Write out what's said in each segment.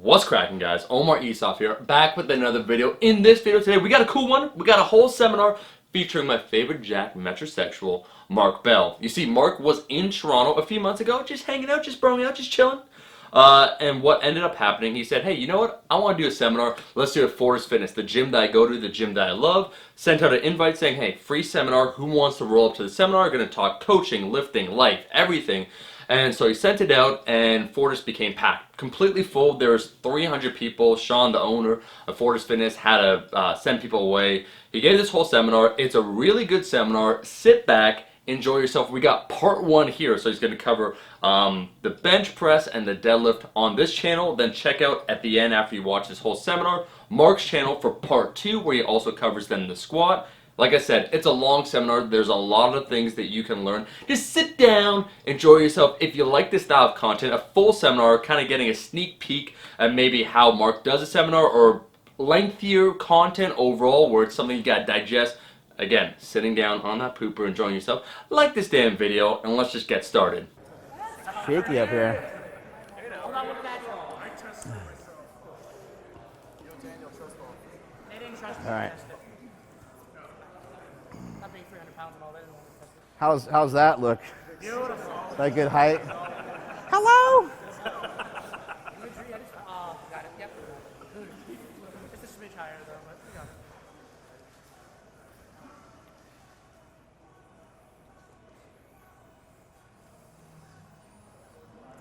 What's cracking, guys? Omar Esaf here, back with another video. In this video today, we got a cool one. We got a whole seminar featuring my favorite Jack metrosexual, Mark Bell. You see, Mark was in Toronto a few months ago, just hanging out, just broing out, just chilling. And what ended up happening, he said, hey, you know what? I want to do a seminar. Let's do it at Fortis Fitness, the gym that I go to, the gym that I love. Sent out an invite saying, hey, free seminar. Who wants to roll up to the seminar? Going to talk coaching, lifting, life, everything. And so he sent it out, and Fortis became packed, completely full. There was 300 people. Sean, the owner of Fortis Fitness, had to send people away. He gave this whole seminar. It's a really good seminar. Sit back, enjoy yourself. We got part one here, so he's going to cover the bench press and the deadlift on this channel. Then check out at the end, after you watch this whole seminar, Mark's channel for part two, where he also covers then the squat. Like I said, it's a long seminar. There's a lot of things that you can learn. Just sit down, enjoy yourself. If you like this style of content, a full seminar, kind of getting a sneak peek at maybe how Mark does a seminar, or lengthier content overall where it's something you got to digest. Again, sitting down on that pooper, enjoying yourself. Like this damn video, and let's just get started. Shaky up here. All right. How's that look? Beautiful. Is that good height? Hello. Got it. Yep. Just a smidge higher though, but you got it.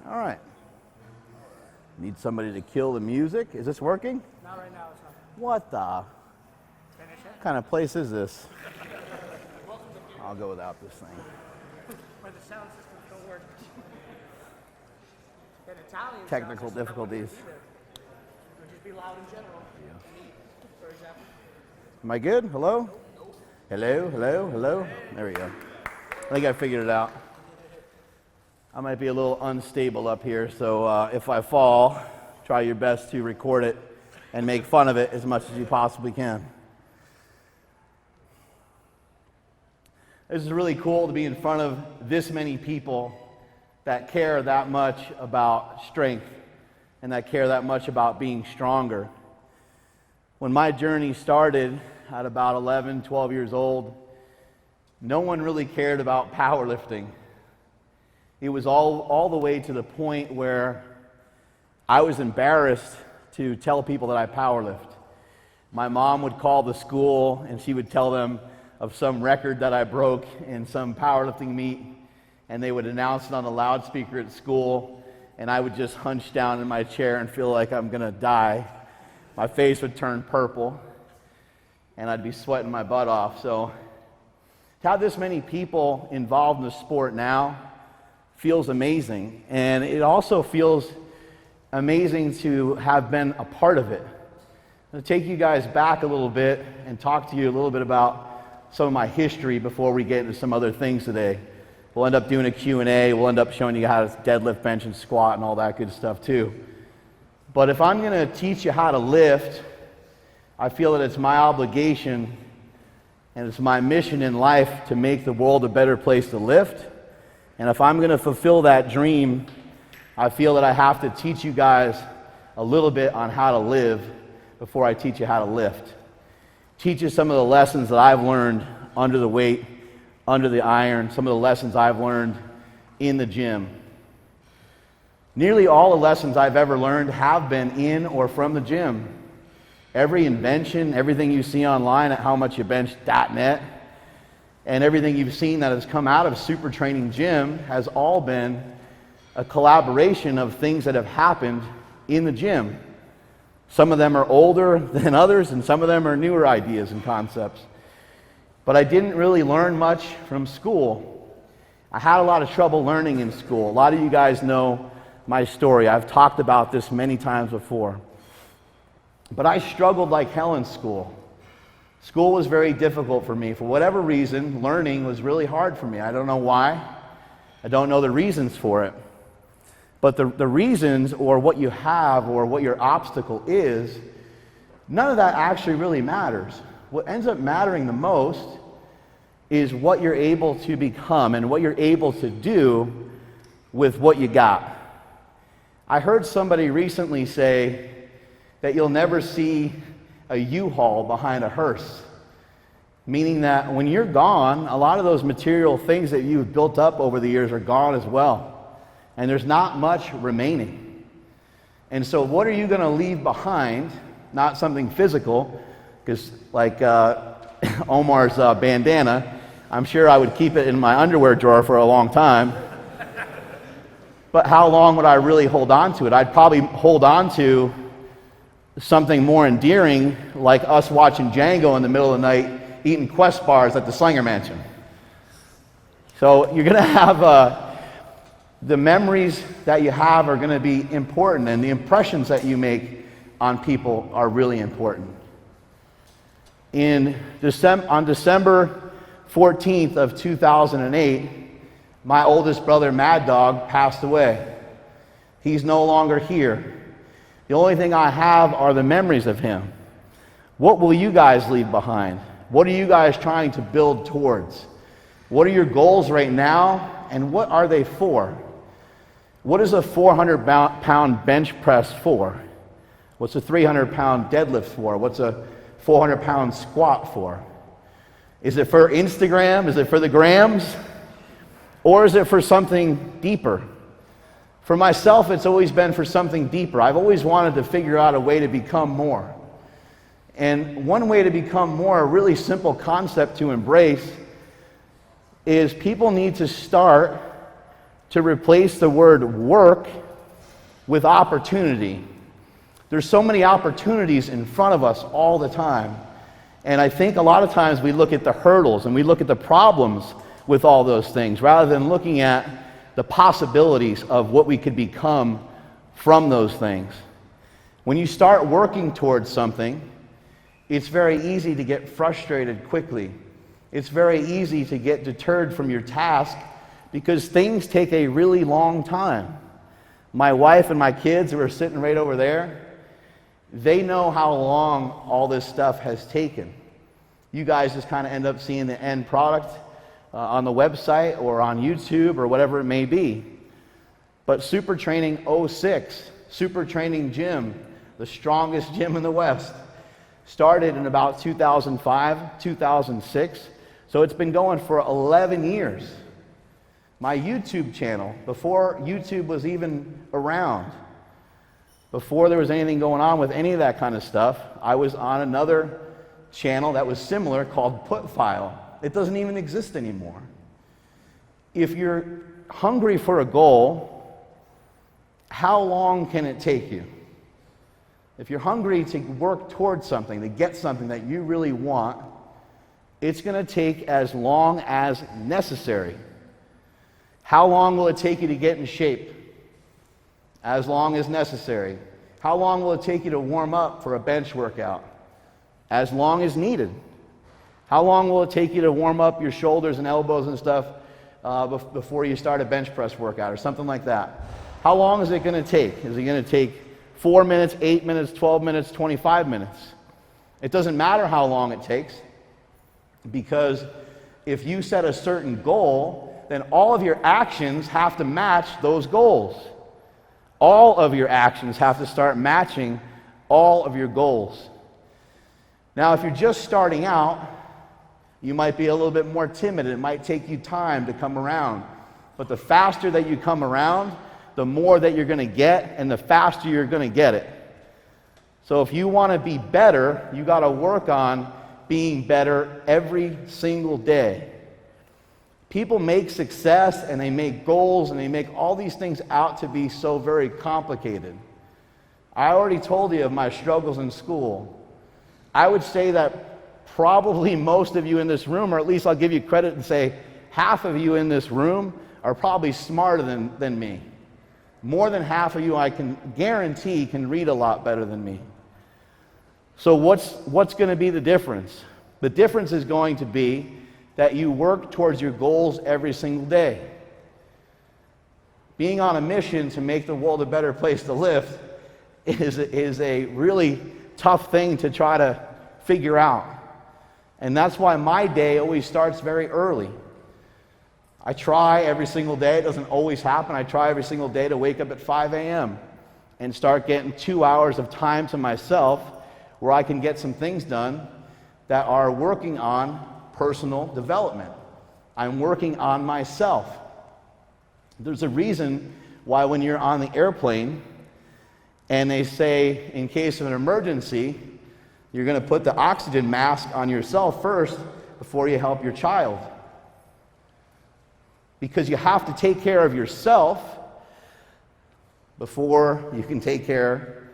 All right. Need somebody to kill the music. Is this working? Not right now, it's not. What the? Finish it. What kind of place is this? I'll go without this thing. Where the sound systems don't work. In Italian, Technical difficulties. It would just be loud in general. For example. Am I good? Hello? Hello, hello, hello. There we go. I think I figured it out. I might be a little unstable up here, so if I fall, try your best to record it and make fun of it as much as you possibly can. This is really cool to be in front of this many people that care that much about strength and that care that much about being stronger. When my journey started at about 11, 12 years old, no one really cared about powerlifting. It was all the way to the point where I was embarrassed to tell people that I powerlift. My mom would call the school and she would tell them of some record that I broke in some powerlifting meet, and they would announce it on the loudspeaker at school, and I would just hunch down in my chair and feel like I'm gonna die. My face would turn purple, and I'd be sweating my butt off. So to have this many people involved in the sport now feels amazing, and it also feels amazing to have been a part of it. I'm gonna take you guys back a little bit and talk to you a little bit about some of my history before we get into some other things today. We'll end up doing a Q&A. We'll end up showing you how to deadlift, bench, and squat and all that good stuff too. But if I'm going to teach you how to lift, I feel that it's my obligation and it's my mission in life to make the world a better place to lift. And if I'm going to fulfill that dream, I feel that I have to teach you guys a little bit on how to live before I teach you how to lift. Teach you some of the lessons that I've learned under the weight, under the iron, some of the lessons I've learned in the gym. Nearly all the lessons I've ever learned have been in or from the gym. Every invention, everything you see online at howmuchyoubench.net, and everything you've seen that has come out of Super Training Gym has all been a collaboration of things that have happened in the gym. Some of them are older than others, and some of them are newer ideas and concepts. But I didn't really learn much from school. I had a lot of trouble learning in school. A lot of you guys know my story. I've talked about this many times before. But I struggled like hell in school. School was very difficult for me. For whatever reason, learning was really hard for me. I don't know why. I don't know the reasons for it. But the reasons, or what you have, or what your obstacle is, none of that actually really matters. What ends up mattering the most is what you're able to become and what you're able to do with what you got. I heard somebody recently say that you'll never see a U-Haul behind a hearse. Meaning that when you're gone, a lot of those material things that you've built up over the years are gone as well. And there's not much remaining. And so what are you going to leave behind? Not something physical, because like Omar's bandana, I'm sure I would keep it in my underwear drawer for a long time. But how long would I really hold on to it? I'd probably hold on to something more endearing, like us watching Django in the middle of the night eating Quest bars at the Slinger Mansion. So you're going to have the memories that you have are going to be important, and the impressions that you make on people are really important. On December 14th of 2008, my oldest brother, Mad Dog, passed away. He's no longer here. The only thing I have are the memories of him. What will you guys leave behind? What are you guys trying to build towards? What are your goals right now, and what are they for? What is a 400-pound bench press for? What's a 300-pound deadlift for? What's a 400-pound squat for? Is it for Instagram? Is it for the grams? Or is it for something deeper? For myself, it's always been for something deeper. I've always wanted to figure out a way to become more. And one way to become more, a really simple concept to embrace, is people need to start to replace the word work with opportunity. There's so many opportunities in front of us all the time. And I think a lot of times we look at the hurdles and we look at the problems with all those things rather than looking at the possibilities of what we could become from those things. When you start working towards something, it's very easy to get frustrated quickly. It's very easy to get deterred from your task because things take a really long time. My wife and my kids who are sitting right over there, they know how long all this stuff has taken. You guys just kind of end up seeing the end product on the website or on YouTube or whatever it may be. But Super Training 06, Super Training Gym, the strongest gym in the West, started in about 2005, 2006. So it's been going for 11 years. My YouTube channel, before YouTube was even around, before there was anything going on with any of that kind of stuff, I was on another channel that was similar called Put File. It doesn't even exist anymore. If you're hungry for a goal, how long can it take you? If you're hungry to work towards something, to get something that you really want, it's going to take as long as necessary. How long will it take you to get in shape? As long as necessary. How long will it take you to warm up for a bench workout? As long as needed. How long will it take you to warm up your shoulders and elbows and stuff before you start a bench press workout or something like that? How long is it going to take? Is it going to take 4 minutes, 8 minutes, 12 minutes, 25 minutes? It doesn't matter how long it takes, because if you set a certain goal, then all of your actions have to match those goals. All of your actions have to start matching all of your goals. Now, if you're just starting out, you might be a little bit more timid. It might take you time to come around. But the faster that you come around, the more that you're going to get, and the faster you're going to get it. So if you want to be better, you got to work on being better every single day. People make success and they make goals and they make all these things out to be so very complicated. I already told you of my struggles in school. I would say that probably most of you in this room, or at least I'll give you credit and say half of you in this room are probably smarter than me. More than half of you, I can guarantee, can read a lot better than me. So what's going to be the difference? The difference is going to be that you work towards your goals every single day. Being on a mission to make the world a better place to live is a really tough thing to try to figure out. And that's why my day always starts very early. I try every single day. It doesn't always happen. I try every single day to wake up at 5 a.m. and start getting 2 hours of time to myself where I can get some things done that are working on personal development. I'm working on myself. There's a reason why when you're on the airplane and they say in case of an emergency, you're going to put the oxygen mask on yourself first before you help your child. Because you have to take care of yourself before you can take care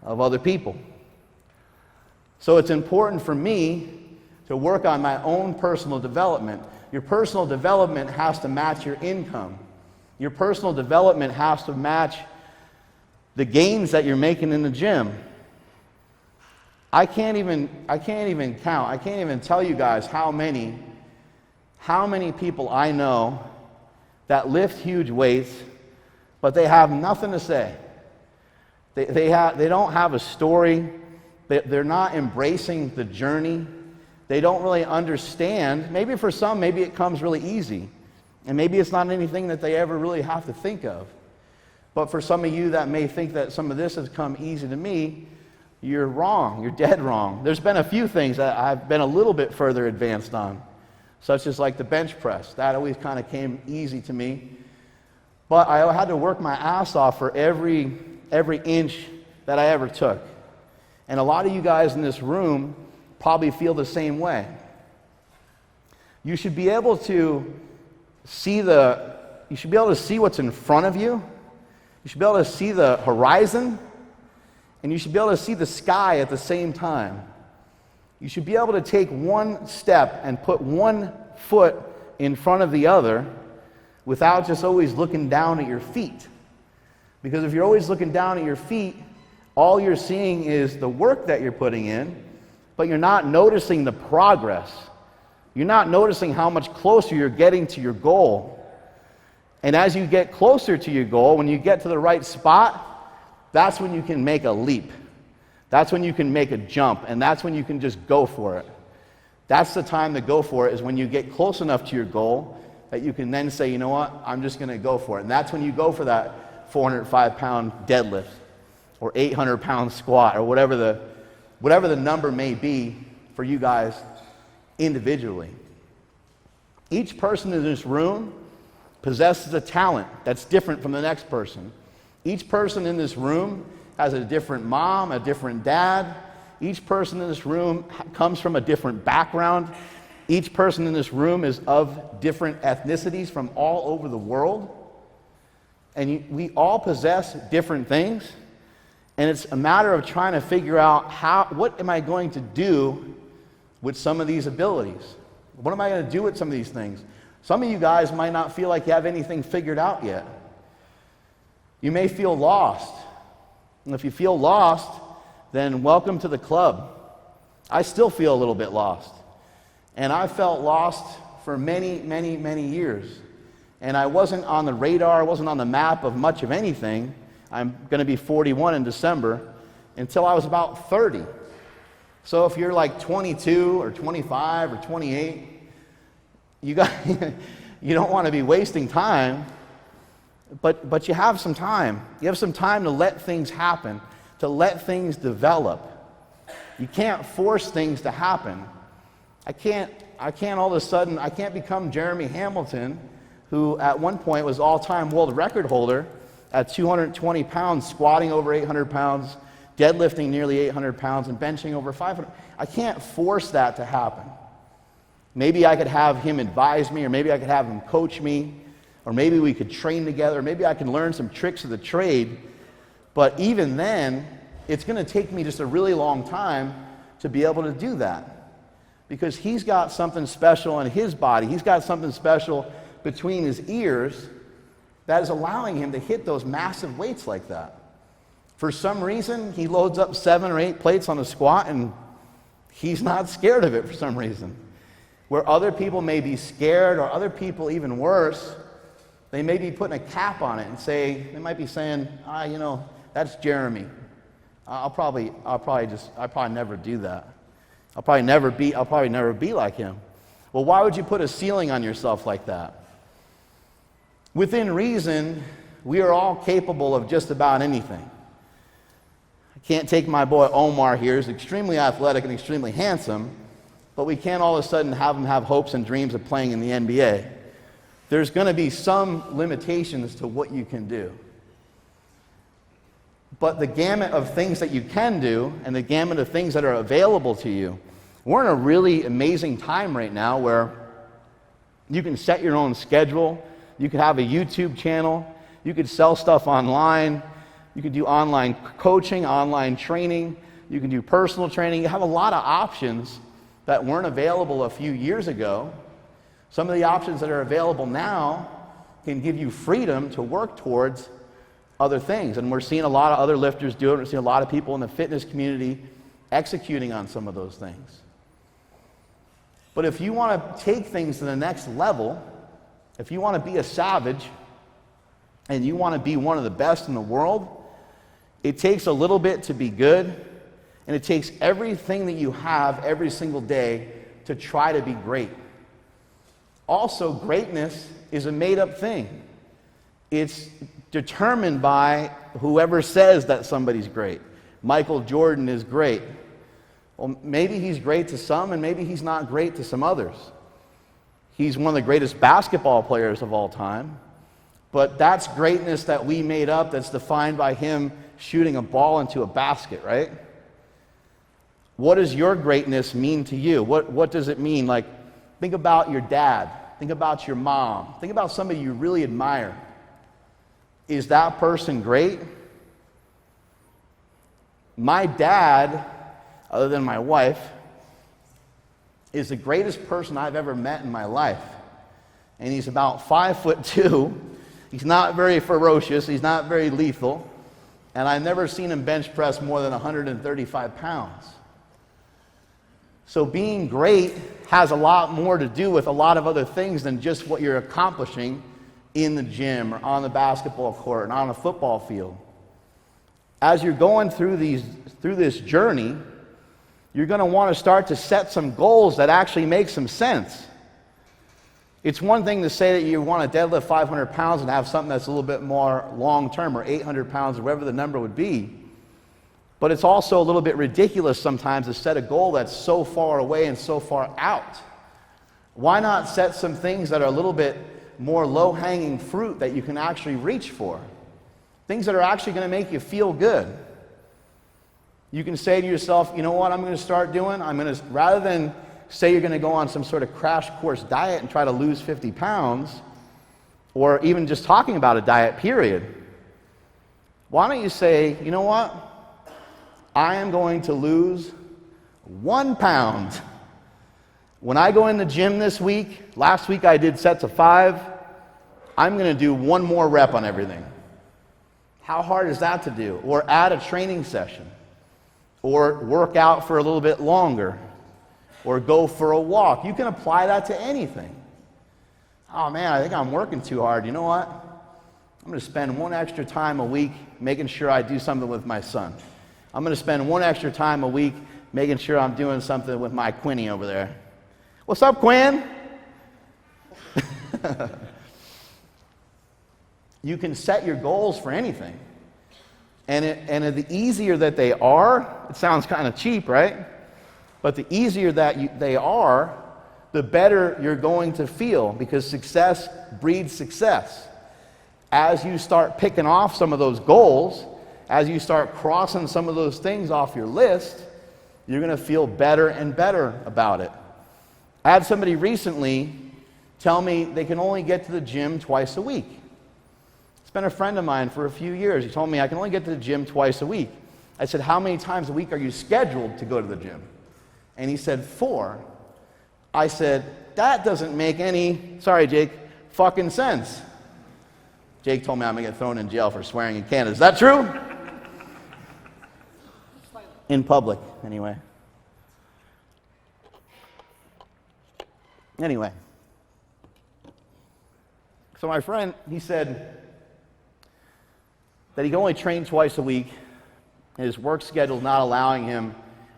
of other people. So it's important for me to work on my own personal development. Your personal development has to match your income. Your personal development has to match the gains that you're making in the gym. I can't even count. I can't even tell you guys how many people I know that lift huge weights, but they have nothing to say. They don't have a story. They're not embracing the journey. They don't really understand. Maybe for some, maybe it comes really easy. And maybe it's not anything that they ever really have to think of. But for some of you that may think that some of this has come easy to me, you're wrong. You're dead wrong. There's been a few things that I've been a little bit further advanced on, such as like the bench press. That always kind of came easy to me. But I had to work my ass off for every inch that I ever took. And a lot of you guys in this room probably feel the same way. You should be able to see what's in front of you. You should be able to see the horizon, and you should be able to see the sky at the same time. You should be able to take one step and put one foot in front of the other without just always looking down at your feet. Because if you're always looking down at your feet, all you're seeing is the work that you're putting in, but you're not noticing the progress. You're not noticing how much closer you're getting to your goal. And as you get closer to your goal, when you get to the right spot, that's when you can make a leap. That's when you can make a jump, and that's when you can just go for it. That's the time to go for it, is when you get close enough to your goal that you can then say, you know what, I'm just going to go for it. And that's when you go for that 405-pound deadlift or 800-pound squat or whatever the number may be for you guys individually. Each person in this room possesses a talent that's different from the next person. Each person in this room has a different mom, a different dad. Each person in this room comes from a different background. Each person in this room is of different ethnicities from all over the world. And we all possess different things. And it's a matter of trying to figure out what am I going to do with some of these abilities? What am I going to do with some of these things? Some of you guys might not feel like you have anything figured out yet. You may feel lost. And if you feel lost, then welcome to the club. I still feel a little bit lost. And I felt lost for many, many, many years. And I wasn't on the radar, I wasn't on the map of much of anything. I'm going to be 41 in December, until I was about 30. So if you're like 22 or 25 or 28, you don't want to be wasting time, but you have some time. You have some time to let things happen, to let things develop. You can't force things to happen. I can't all of a sudden, I can't become Jeremy Hamilton, who at one point was all-time world record holder at 220 pounds, squatting over 800 pounds, deadlifting nearly 800 pounds, and benching over 500. I can't force that to happen. Maybe I could have him advise me, or maybe I could have him coach me, or maybe we could train together, or maybe I can learn some tricks of the trade. But even then, it's going to take me just a really long time to be able to do that. Because he's got something special in his body. He's got something special between his ears that is allowing him to hit those massive weights like that. For some reason, he loads up 7 or 8 plates on a squat, and he's not scared of it for some reason. Where other people may be scared, or other people even worse, they may be putting a cap on it and they might be saying, that's Jeremy. I'll probably never do that. I'll probably never be like him. Well, why would you put a ceiling on yourself like that? Within reason, we are all capable of just about anything. Can't take my boy Omar here, who's extremely athletic and extremely handsome, but we can't all of a sudden have him have hopes and dreams of playing in the NBA. There's going to be some limitations to what you can do. But the gamut of things that you can do and the gamut of things that are available to you, we're in a really amazing time right now where you can set your own schedule, you can have a YouTube channel, you could sell stuff online, you can do online coaching, online training, you can do personal training. You have a lot of options that weren't available a few years ago. Some of the options that are available now can give you freedom to work towards other things. And we're seeing a lot of other lifters do it. We're seeing a lot of people in the fitness community executing on some of those things. But if you want to take things to the next level, if you want to be a savage and you want to be one of the best in the world, it takes a little bit to be good, and it takes everything that you have every single day to try to be great. Also, greatness is a made-up thing. It's determined by whoever says that somebody's great. Michael Jordan is great. Well, maybe he's great to some, and maybe he's not great to some others. He's one of the greatest basketball players of all time, but that's greatness that we made up that's defined by him shooting a ball into a basket, right? What does your greatness mean to you? What does it mean? Like, think about your dad. Think about your mom. Think about somebody you really admire. Is that person great? My dad, other than my wife, is the greatest person I've ever met in my life. And he's about 5'2". He's not very ferocious. He's not very lethal. And I've never seen him bench press more than 135 pounds. So being great has a lot more to do with a lot of other things than just what you're accomplishing in the gym or on the basketball court and on a football field. As you're going through this journey, you're going to want to start to set some goals that actually make some sense. It's one thing to say that you want to deadlift 500 pounds and have something that's a little bit more long-term, or 800 pounds, or whatever the number would be. But it's also a little bit ridiculous sometimes to set a goal that's so far away and so far out. Why not set some things that are a little bit more low-hanging fruit that you can actually reach for? Things that are actually going to make you feel good. You can say to yourself, you know what I'm going to start doing? Rather than say you're going to go on some sort of crash course diet and try to lose 50 pounds, or even just talking about a diet, period, why don't you say, you know what? I am going to lose 1 pound. When I go in the gym this week, last week I did sets of 5, I'm going to do 1 more rep on everything. How hard is that to do? Or add a training session, or work out for a little bit longer, or go for a walk. You can apply that to anything. Oh man, I think I'm working too hard. You know what? I'm going to spend 1 extra time a week making sure I do something with my son. I'm going to spend 1 extra time a week making sure I'm doing something with my Quinny over there. What's up, Quinn? You can set your goals for anything. And the easier that they are, it sounds kind of cheap, right? But the easier that they are, the better you're going to feel, because success breeds success. As you start picking off some of those goals, as you start crossing some of those things off your list, you're going to feel better and better about it. I had somebody recently tell me they can only get to the gym twice a week. It's been a friend of mine for a few years. He told me, I can only get to the gym twice a week. I said, how many times a week are you scheduled to go to the gym? And he said, 4. I said, that doesn't make any, sorry Jake, fucking sense. Jake told me I'm going to get thrown in jail for swearing in Canada. Is that true? In public, anyway. Anyway. So my friend, he said that he can only train twice a week, and his work schedule is not allowing him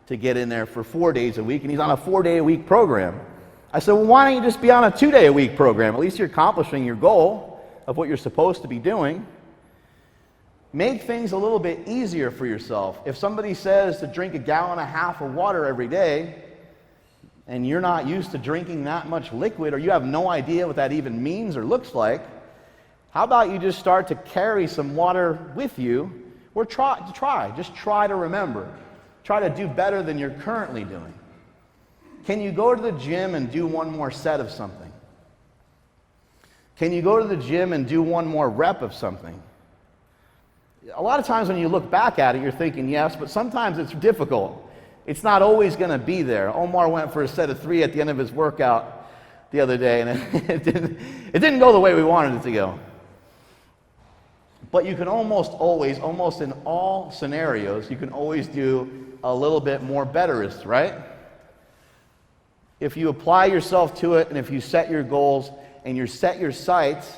to get in there for 4 days a week, and he's on a 4-day-a-week program. I said, well, why don't you just be on a 2-day-a-week program? At least you're accomplishing your goal of what you're supposed to be doing. Make things a little bit easier for yourself. If somebody says to drink 1.5 gallons of water every day, and you're not used to drinking that much liquid, or you have no idea what that even means or looks like, how about you just start to carry some water with you, or just try to remember. Try to do better than you're currently doing. Can you go to the gym and do one more set of something? Can you go to the gym and do one more rep of something? A lot of times when you look back at it, you're thinking yes, but sometimes it's difficult. It's not always going to be there. Omar went for a set of 3 at the end of his workout the other day, and it didn't go the way we wanted it to go. But you can almost in all scenarios, you can always do a little bit more betterist, right? If you apply yourself to it, and if you set your goals, and you set your sights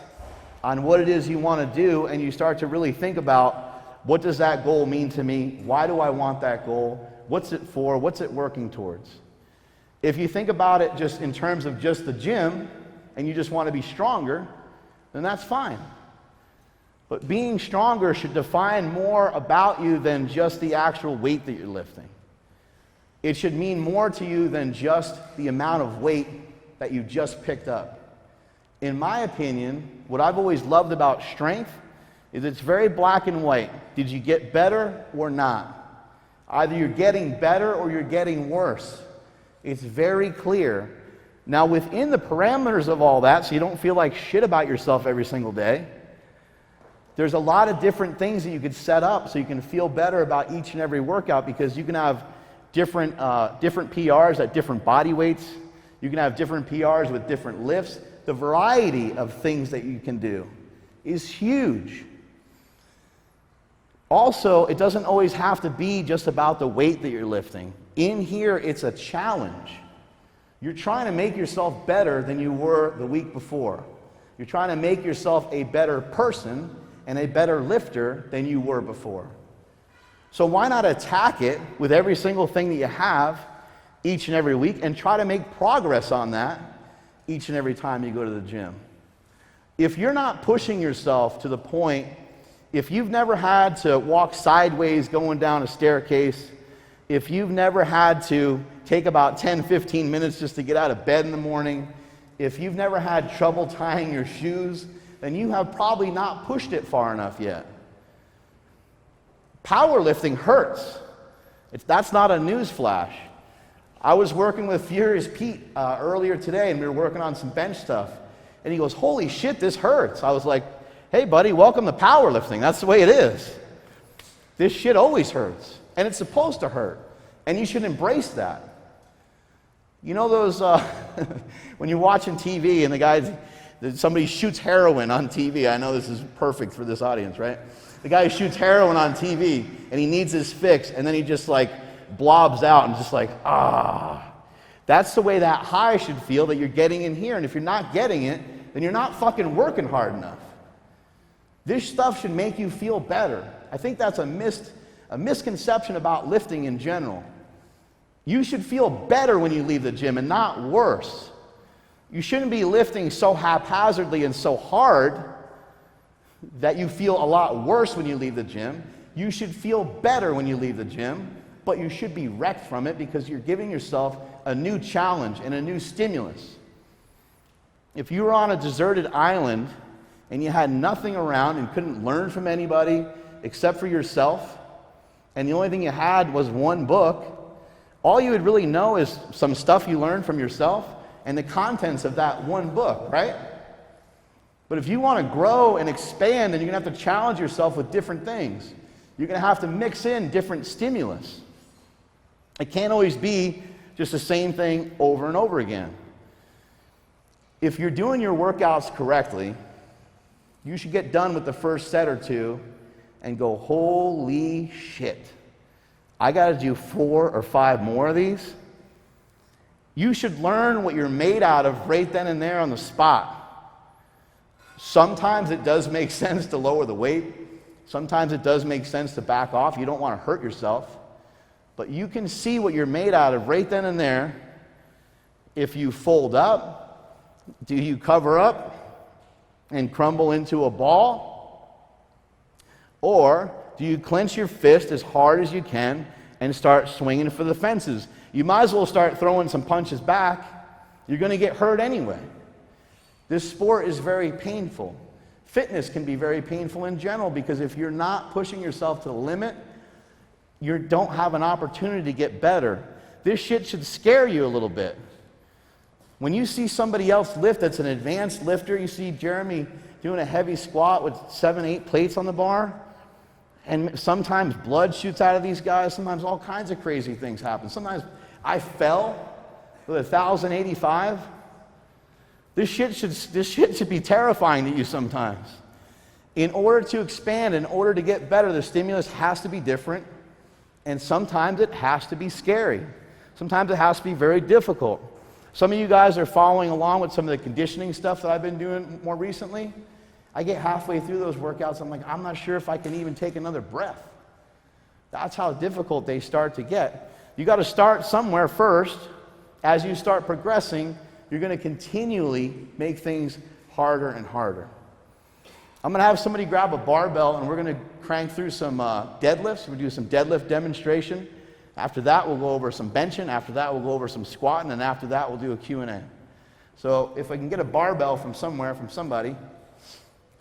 on what it is you want to do, and you start to really think about, what does that goal mean to me? Why do I want that goal? What's it for? What's it working towards? If you think about it just in terms of just the gym, and you just want to be stronger, then that's fine. But being stronger should define more about you than just the actual weight that you're lifting. It should mean more to you than just the amount of weight that you just picked up. In my opinion, what I've always loved about strength is it's very black and white. Did you get better or not? Either you're getting better or you're getting worse. It's very clear. Now, within the parameters of all that, so you don't feel like shit about yourself every single day, there's a lot of different things that you could set up so you can feel better about each and every workout, because you can have different PRs at different body weights. You can have different PRs with different lifts. The variety of things that you can do is huge. Also, it doesn't always have to be just about the weight that you're lifting. In here, it's a challenge. You're trying to make yourself better than you were the week before. You're trying to make yourself a better person and a better lifter than you were before. So why not attack it with every single thing that you have each and every week, and try to make progress on that each and every time you go to the gym? If you're not pushing yourself to the point, if you've never had to walk sideways going down a staircase, if you've never had to take about 10, 15 minutes just to get out of bed in the morning, if you've never had trouble tying your shoes, then you have probably not pushed it far enough yet. Powerlifting hurts. That's not a news flash. I was working with Furious Pete earlier today, and we were working on some bench stuff. And he goes, "Holy shit, this hurts." I was like, "Hey, buddy, welcome to powerlifting. That's the way it is. This shit always hurts, and it's supposed to hurt, and you should embrace that." You know those, when you're watching TV and somebody shoots heroin on TV. I know this is perfect for this audience, right? The guy shoots heroin on TV, and he needs his fix, and then he just like blobs out and just like, That's the way that high should feel that you're getting in here. And if you're not getting it, then you're not fucking working hard enough. This stuff should make you feel better. I think that's a misconception about lifting in general. You should feel better when you leave the gym and not worse. You shouldn't be lifting so haphazardly and so hard that you feel a lot worse when you leave the gym. You should feel better when you leave the gym, but you should be wrecked from it because you're giving yourself a new challenge and a new stimulus. If you were on a deserted island and you had nothing around and couldn't learn from anybody except for yourself, and the only thing you had was one book, all you would really know is some stuff you learned from yourself and the contents of that one book, right? But if you want to grow and expand, then you're going to have to challenge yourself with different things. You're going to have to mix in different stimulus. It can't always be just the same thing over and over again. If you're doing your workouts correctly, you should get done with the first set or two and go, "Holy shit, I got to do 4 or 5 more of these." You should learn what you're made out of right then and there on the spot. Sometimes it does make sense to lower the weight. Sometimes it does make sense to back off. You don't want to hurt yourself. But you can see what you're made out of right then and there. If you fold up, do you cover up and crumble into a ball? Or do you clench your fist as hard as you can and start swinging for the fences? You might as well start throwing some punches back. You're going to get hurt anyway. This sport is very painful. Fitness can be very painful in general because if you're not pushing yourself to the limit, you don't have an opportunity to get better. This shit should scare you a little bit. When you see somebody else lift that's an advanced lifter, you see Jeremy doing a heavy squat with 7, 8 plates on the bar, and sometimes blood shoots out of these guys, sometimes all kinds of crazy things happen. Sometimes I fell with 1,085. This shit should be terrifying to you sometimes. In order to expand, in order to get better, the stimulus has to be different, and sometimes it has to be scary. Sometimes it has to be very difficult. Some of you guys are following along with some of the conditioning stuff that I've been doing more recently. I get halfway through those workouts, I'm like, I'm not sure if I can even take another breath. That's how difficult they start to get. You got to start somewhere first. As you start progressing, you're going to continually make things harder and harder. I'm going to have somebody grab a barbell and we're going to crank through some deadlifts. We'll do some deadlift demonstration. After that, we'll go over some benching. After that, we'll go over some squatting. And after that, we'll do a Q&A. So if I can get a barbell from somewhere, from somebody,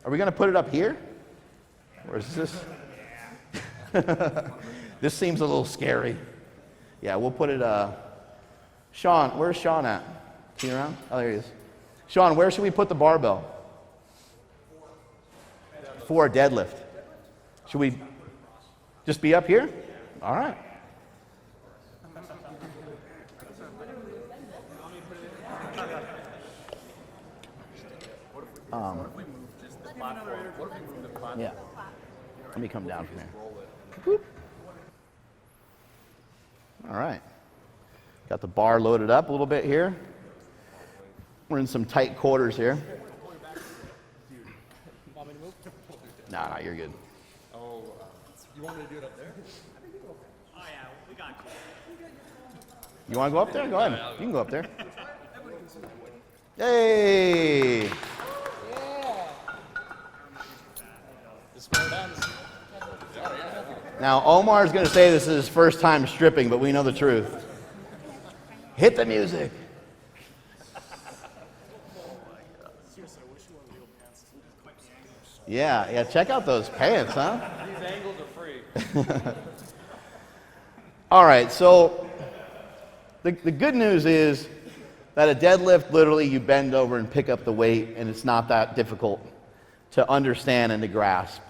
are we going to put it up here? Or is this? This seems a little scary. Yeah, we'll put it, Sean, where's Sean at? Is he around? Oh, there he is. Sean, where should we put the barbell? For a deadlift. Should we just be up here? All right. Yeah. Let me come down from here. Whoop. All right. Got the bar loaded up a little bit here. We're in some tight quarters here. No, you're good. Oh, you want me to do it up there? Oh yeah, we got you. You want to go up there? Go ahead. You can go up there. Hey! Now, Omar's going to say this is his first time stripping, but we know the truth. Hit the music. Yeah, check out those pants, huh? These angles are free. All right, so the good news is that a deadlift, literally you bend over and pick up the weight, and it's not that difficult to understand and to grasp.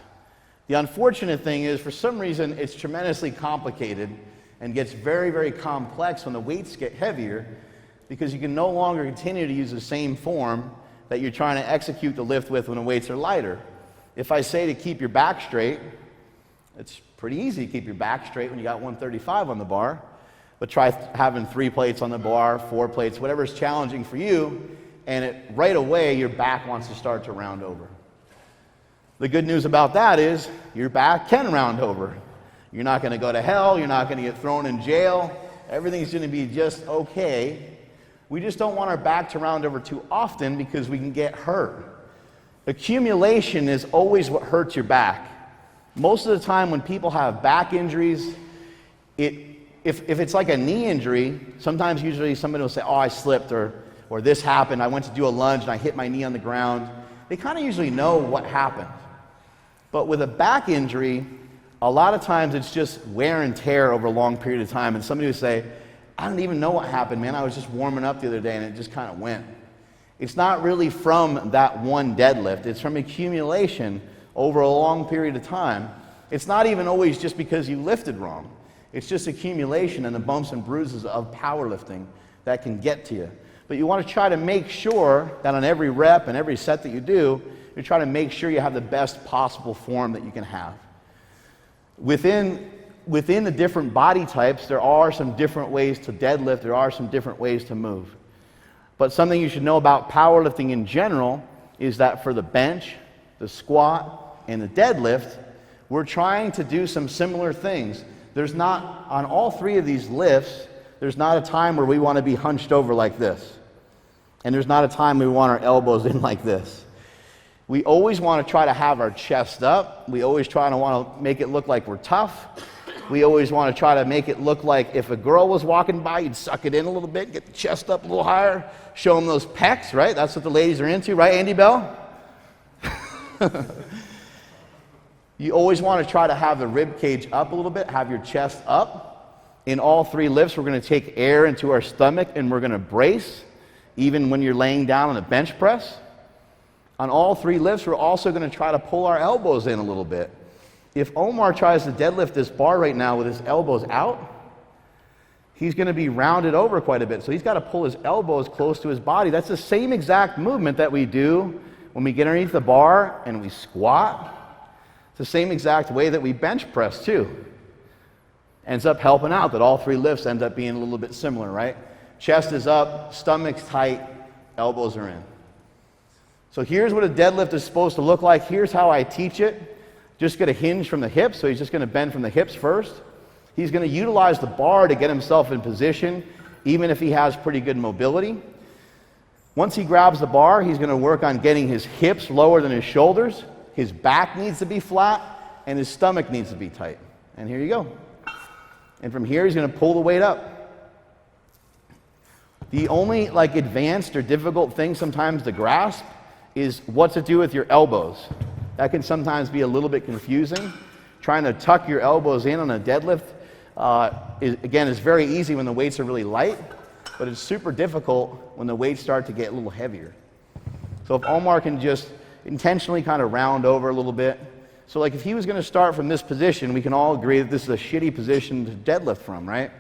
The unfortunate thing is, for some reason, it's tremendously complicated and gets very, very complex when the weights get heavier because you can no longer continue to use the same form that you're trying to execute the lift with when the weights are lighter. If I say to keep your back straight, it's pretty easy to keep your back straight when you got 135 on the bar, but try having 3 plates on the bar, 4 plates, whatever's challenging for you, and right away your back wants to start to round over. The good news about that is your back can round over. You're not going to go to hell, you're not going to get thrown in jail, everything's going to be just okay. We just don't want our back to round over too often because we can get hurt. Accumulation is always what hurts your back. Most of the time when people have back injuries, if it's like a knee injury, sometimes usually somebody will say, oh, I slipped, or this happened, I went to do a lunge and I hit my knee on the ground. They kind of usually know what happened. But with a back injury, a lot of times it's just wear and tear over a long period of time. And somebody would say, I don't even know what happened, man. I was just warming up the other day and it just kind of went. It's not really from that one deadlift. It's from accumulation over a long period of time. It's not even always just because you lifted wrong. It's just accumulation and the bumps and bruises of powerlifting that can get to you. But you want to try to make sure that on every rep and every set that you do, you're trying to make sure you have the best possible form that you can have. Within the different body types, there are some different ways to deadlift, there are some different ways to move. But something you should know about powerlifting in general is that for the bench, the squat, and the deadlift, we're trying to do some similar things. There's not, on all 3 of these lifts, there's not a time where we want to be hunched over like this. And there's not a time we want our elbows in like this. We always want to try to have our chest up. We always try to want to make it look like we're tough. We always want to try to make it look like if a girl was walking by, you'd suck it in a little bit, get the chest up a little higher, show them those pecs, right? That's what the ladies are into, right, Andy Bell? You always want to try to have the rib cage up a little bit, have your chest up. In all 3 lifts, we're going to take air into our stomach and we're going to brace, even when you're laying down on a bench press. On all 3 lifts, we're also going to try to pull our elbows in a little bit. If Omar tries to deadlift this bar right now with his elbows out, he's going to be rounded over quite a bit. So he's got to pull his elbows close to his body. That's the same exact movement that we do when we get underneath the bar and we squat. It's the same exact way that we bench press too. Ends up helping out that all 3 lifts end up being a little bit similar, right? Chest is up, stomach's tight, elbows are in. So here's what a deadlift is supposed to look like. Here's how I teach it. Just going to hinge from the hips, so he's just going to bend from the hips first. He's going to utilize the bar to get himself in position, even if he has pretty good mobility. Once he grabs the bar, he's going to work on getting his hips lower than his shoulders. His back needs to be flat, and his stomach needs to be tight. And here you go. And from here, he's going to pull the weight up. The only advanced or difficult thing sometimes to grasp is what to do with your elbows. That can sometimes be a little bit confusing. Trying to tuck your elbows in on a deadlift, is very easy when the weights are really light, but it's super difficult when the weights start to get a little heavier. So if Omar can just intentionally kind of round over a little bit. So if he was going to start from this position, we can all agree that this is a shitty position to deadlift from, right?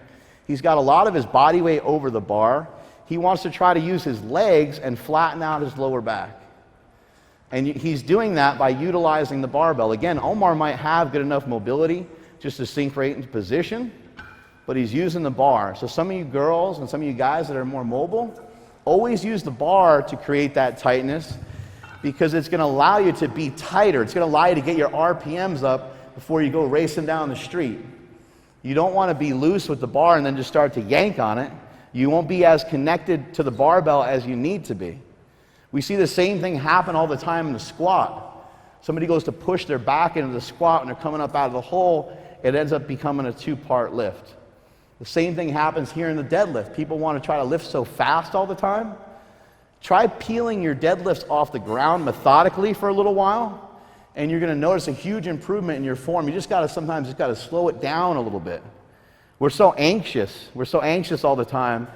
He's got a lot of his body weight over the bar. He wants to try to use his legs and flatten out his lower back. And he's doing that by utilizing the barbell. Again, Omar might have good enough mobility just to sink right into position, but he's using the bar. So some of you girls and some of you guys that are more mobile, always use the bar to create that tightness, because it's going to allow you to be tighter. It's going to allow you to get your RPMs up before you go racing down the street. You don't want to be loose with the bar and then just start to yank on it. You won't be as connected to the barbell as you need to be. We see the same thing happen all the time in the squat. Somebody goes to push their back into the squat and they're coming up out of the hole, it ends up becoming a 2-part lift. The same thing happens here in the deadlift. People want to try to lift so fast all the time. Try peeling your deadlifts off the ground methodically for a little while, and you're going to notice a huge improvement in your form. You just got to sometimes slow it down a little bit. We're so anxious all the time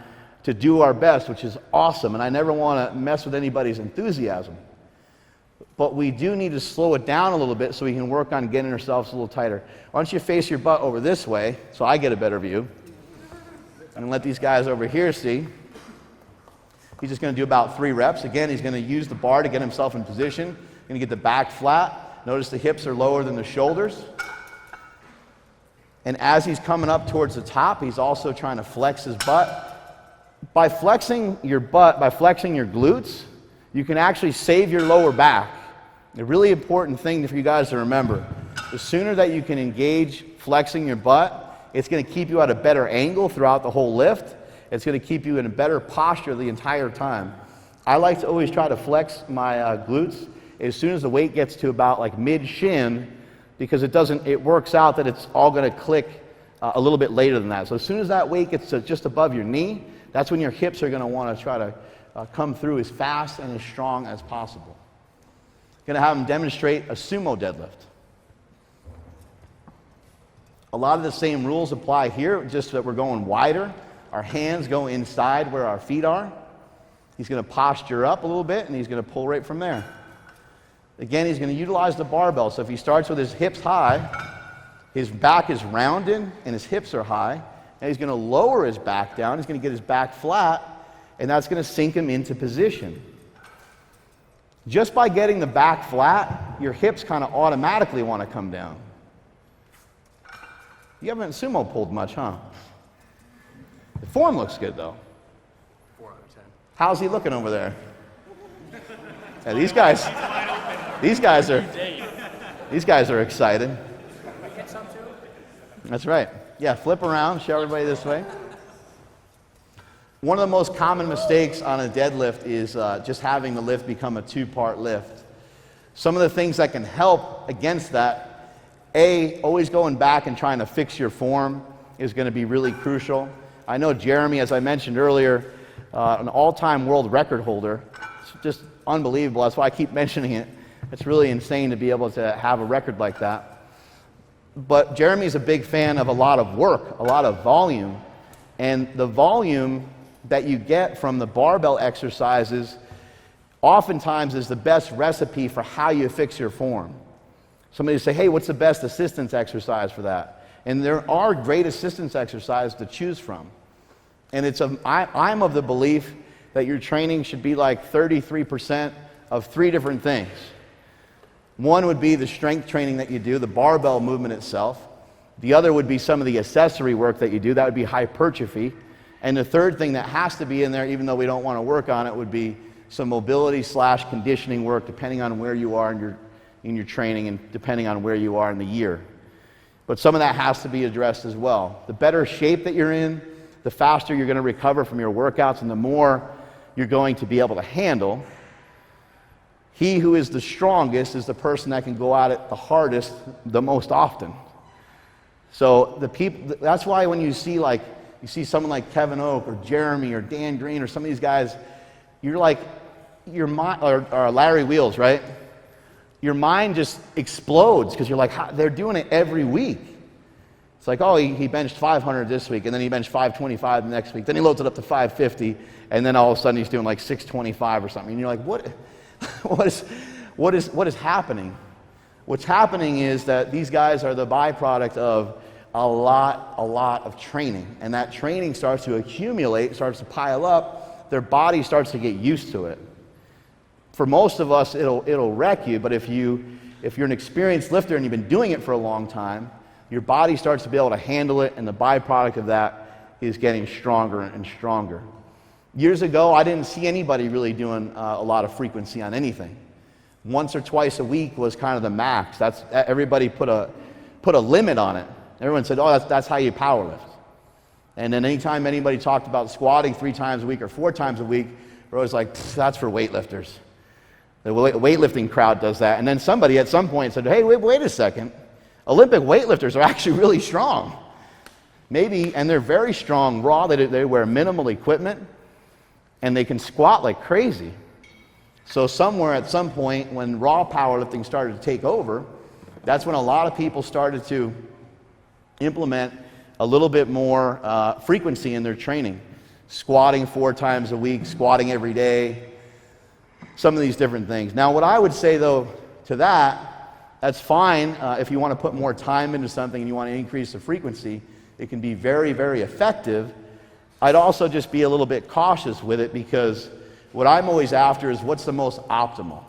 to do our best, which is awesome, and I never want to mess with anybody's enthusiasm. But we do need to slow it down a little bit so we can work on getting ourselves a little tighter. Why don't you face your butt over this way so I get a better view, and let these guys over here see. He's just going to do about 3 reps. Again, he's going to use the bar to get himself in position. Going to get the back flat. Notice the hips are lower than the shoulders. And as he's coming up towards the top, he's also trying to flex his butt. By flexing your butt, by flexing your glutes, you can actually save your lower back. A really important thing for you guys to remember. The sooner that you can engage flexing your butt, it's going to keep you at a better angle throughout the whole lift. It's going to keep you in a better posture the entire time. I like to always try to flex my glutes as soon as the weight gets to about mid-shin, because it works out that it's all going to click a little bit later than that. So as soon as that weight gets to just above your knee, that's when your hips are going to want to try to come through as fast and as strong as possible. Going to have them demonstrate a sumo deadlift. A lot of the same rules apply here, just that we're going wider. Our hands go inside where our feet are. He's going to posture up a little bit, and he's going to pull right from there. Again, he's going to utilize the barbell. So if he starts with his hips high, his back is rounded, and his hips are high. And he's going to lower his back down. He's going to get his back flat, and that's going to sink him into position. Just by getting the back flat, your hips kind of automatically want to come down. You haven't sumo pulled much, huh? The form looks good, though. 4 out of 10. How's he looking over there? Yeah, these guys are excited. Get some too? That's right. Yeah, flip around, show everybody this way. One of the most common mistakes on a deadlift is just having the lift become a 2-part lift. Some of the things that can help against that, always going back and trying to fix your form is going to be really crucial. I know Jeremy, as I mentioned earlier, an all-time world record holder. It's just unbelievable. That's why I keep mentioning it. It's really insane to be able to have a record like that. But Jeremy's a big fan of a lot of work, a lot of volume. And the volume that you get from the barbell exercises oftentimes is the best recipe for how you fix your form. Somebody say, hey, what's the best assistance exercise for that? And there are great assistance exercises to choose from. And I'm of the belief that your training should be like 33% of 3 different things. One would be the strength training that you do, the barbell movement itself. The other would be some of the accessory work that you do. That would be hypertrophy. And the third thing that has to be in there, even though we don't want to work on it, would be some mobility/conditioning work, depending on where you are in your training and depending on where you are in the year. But some of that has to be addressed as well. The better shape that you're in, the faster you're going to recover from your workouts and the more you're going to be able to handle. He who is the strongest is the person that can go at it the hardest the most often. So that's why when you see someone like Kevin Oak or Jeremy or Dan Green or some of these guys, you're like, your mind, or Larry Wheels, right? Your mind just explodes because you're like, they're doing it every week. It's like, oh, he benched 500 this week, and then he benched 525 the next week. Then he loads it up to 550, and then all of a sudden he's doing like 625 or something. And you're like, what is happening? What's happening is that these guys are the byproduct of a lot of training, and that training starts to accumulate, starts to pile up. Their body starts to get used to it. For most of us, it'll wreck you, but if you're an experienced lifter and you've been doing it for a long time, your body starts to be able to handle it, and the byproduct of that is getting stronger and stronger. Years ago, I didn't see anybody really doing a lot of frequency on anything. Once or twice a week was kind of the max. Everybody put a limit on it. Everyone said, oh, that's how you power lift. And then anytime anybody talked about squatting 3 times a week or 4 times a week, we're always like, that's for weightlifters. The weightlifting crowd does that. And then somebody at some point said, hey, wait a second. Olympic weightlifters are actually really strong. Maybe, and they're very strong raw. They wear minimal equipment, and they can squat like crazy. So somewhere at some point when raw powerlifting started to take over, that's when a lot of people started to implement a little bit more frequency in their training. Squatting 4 times a week, squatting every day, some of these different things. Now what I would say though to that's fine if you want to put more time into something and you want to increase the frequency. It can be very, very effective. I'd also just be a little bit cautious with it because what I'm always after is what's the most optimal.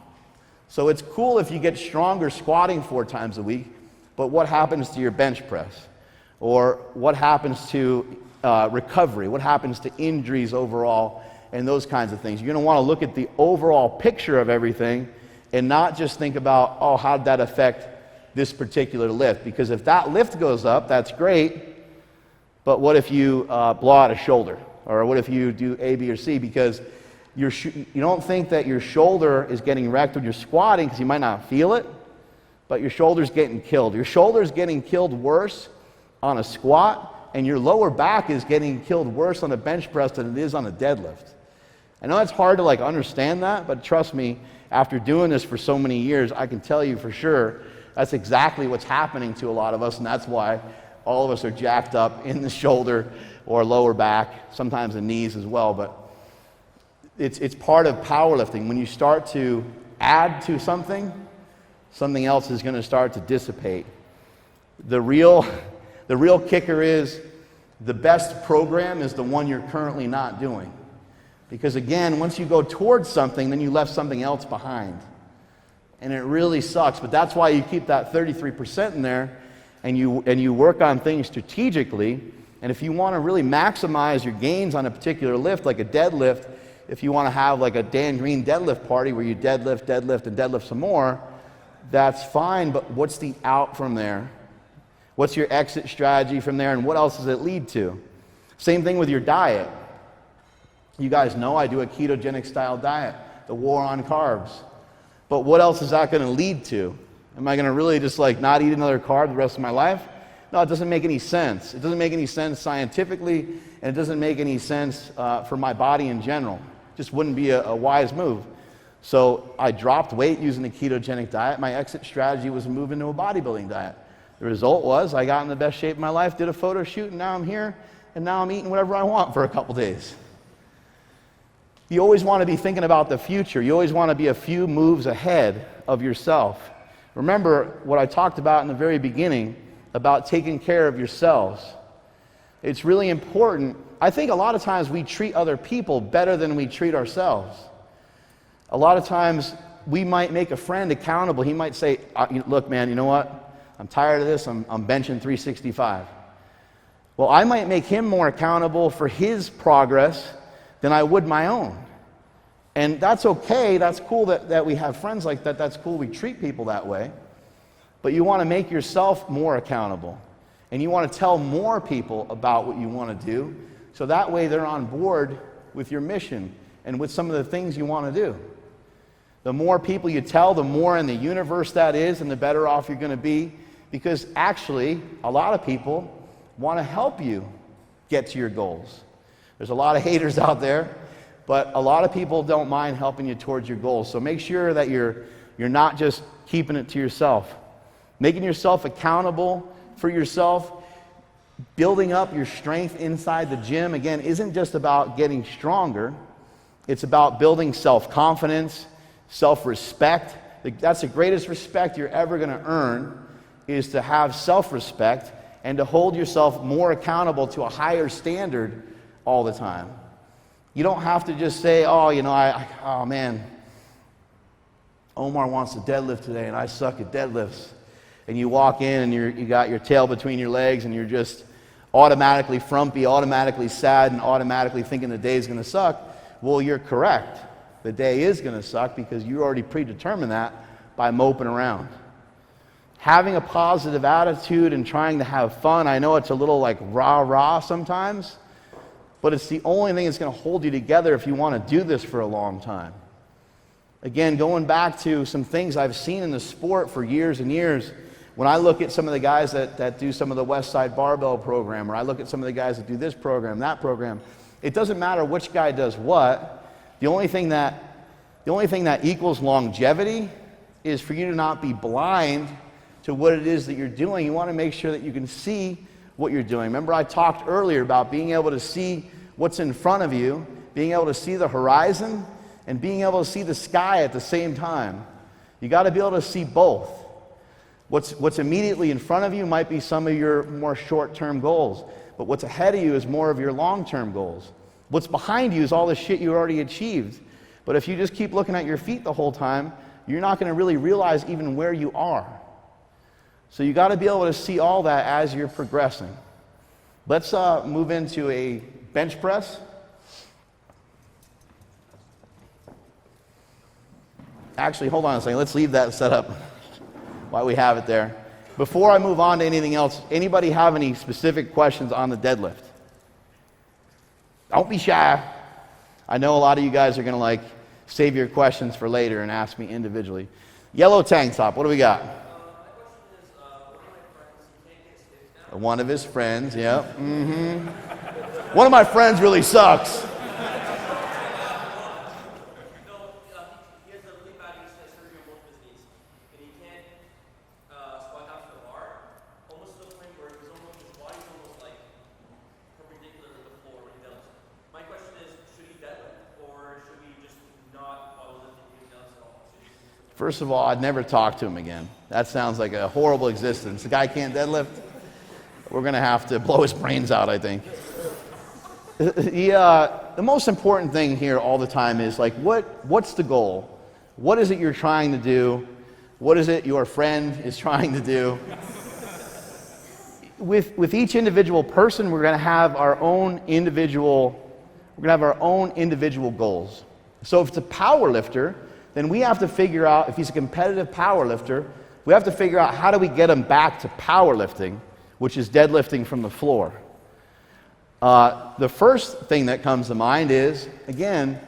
So it's cool if you get stronger squatting 4 times a week, but what happens to your bench press? Or what happens to recovery? What happens to injuries overall and those kinds of things? You're going to want to look at the overall picture of everything and not just think about, oh, how did that affect this particular lift? Because if that lift goes up, that's great, but what if you blow out a shoulder? Or what if you do A, B, or C? Because you don't think that your shoulder is getting wrecked when you're squatting because you might not feel it, but your shoulder's getting killed. Your shoulder's getting killed worse on a squat, and your lower back is getting killed worse on a bench press than it is on a deadlift. I know it's hard to understand that, but trust me, after doing this for so many years, I can tell you for sure that's exactly what's happening to a lot of us, and that's why all of us are jacked up in the shoulder or lower back, sometimes the knees as well. But it's part of powerlifting. When you start to add to something else is going to start to dissipate. The real kicker is the best program is the one you're currently not doing. Because again, once you go towards something, then you left something else behind. And it really sucks, but that's why you keep that 33% in there and you work on things strategically. And if you want to really maximize your gains on a particular lift, like a deadlift, if you want to have like a Dan Green deadlift party where you deadlift, and deadlift some more, that's fine, but what's the out from there? What's your exit strategy from there, and what else does it lead to? Same thing with your diet. You guys know I do a ketogenic style diet, the war on carbs. But what else is that going to lead to? Am I going to really just like not eat another carb the rest of my life? No, it doesn't make any sense. It doesn't make any sense scientifically, and it doesn't make any sense for my body in general. It just wouldn't be a wise move. So I dropped weight using a ketogenic diet. My exit strategy was to move into a bodybuilding diet. The result was I got in the best shape of my life, did a photo shoot, and now I'm here, and now I'm eating whatever I want for a couple days. You always want to be thinking about the future. You always want to be a few moves ahead of yourself. Remember what I talked about in the very beginning about taking care of yourselves. It's really important. I think a lot of times we treat other people better than we treat ourselves. A lot of times we might make a friend accountable. He might say, look, man, you know what? I'm tired of this. I'm benching 365. Well, I might make him more accountable for his progress than I would my own. And that's okay. That's cool that we have friends like that. That's cool we treat people that way. But you want to make yourself more accountable. And you want to tell more people about what you want to do, so that way they're on board with your mission and with some of the things you want to do. The more people you tell, the more in the universe that is, and the better off you're going to be. Because actually, a lot of people want to help you get to your goals. There's a lot of haters out there, but a lot of people don't mind helping you towards your goals. So make sure that you're not just keeping it to yourself. Making yourself accountable for yourself, building up your strength inside the gym, again, isn't just about getting stronger. It's about building self-confidence, self-respect. That's the greatest respect you're ever going to earn, is to have self-respect and to hold yourself more accountable to a higher standard all the time. You don't have to just say, oh man, Omar wants to deadlift today and I suck at deadlifts. And you walk in and you got your tail between your legs and you're just automatically frumpy, automatically sad, and automatically thinking the day's going to suck. Well, you're correct. The day is going to suck because you already predetermined that by moping around. Having a positive attitude and trying to have fun, I know it's a little like rah-rah sometimes, but it's the only thing that's going to hold you together if you want to do this for a long time. Again, going back to some things I've seen in the sport for years and years, when I look at some of the guys that do some of the West Side Barbell program, or I look at some of the guys that do this program, that program, it doesn't matter which guy does what. The only thing that equals longevity is for you to not be blind to what it is that you're doing. You want to make sure that you can see what you're doing. Remember, I talked earlier about being able to see what's in front of you, being able to see the horizon, and being able to see the sky at the same time. You got to be able to see both. What's immediately in front of you might be some of your more short-term goals, but what's ahead of you is more of your long-term goals. What's behind you is all the shit you already achieved. But if you just keep looking at your feet the whole time, you're not going to really realize even where you are. So you got to be able to see all that as you're progressing. Let's move into a bench press. Actually, hold on a second. Let's leave that set up while we have it there. Before I move on to anything else, anybody have any specific questions on the deadlift? Don't be shy. I know a lot of you guys are going to save your questions for later and ask me individually. Yellow tank top, what do we got? My question is, One of his friends, yep. One of my friends really sucks. he has a really bad surgery on both of his knees, and he can't squat down to the bar, almost to the point where his body's almost like perpendicular to the floor when he does. My question is, should he deadlift, or should we just not bother lifting him down at all? First of all, I'd never talk to him again. That sounds like a horrible existence. The guy can't deadlift. We're going to have to blow his brains out, I think. The most important thing here all the time is what's the goal? What is it you're trying to do? What is it your friend is trying to do? With each individual person, we're going to have our own individual goals. So if it's a power lifter, then we have to figure out, if he's a competitive power lifter, we have to figure out how do we get him back to powerlifting, which is deadlifting from the floor. The first thing that comes to mind is, again,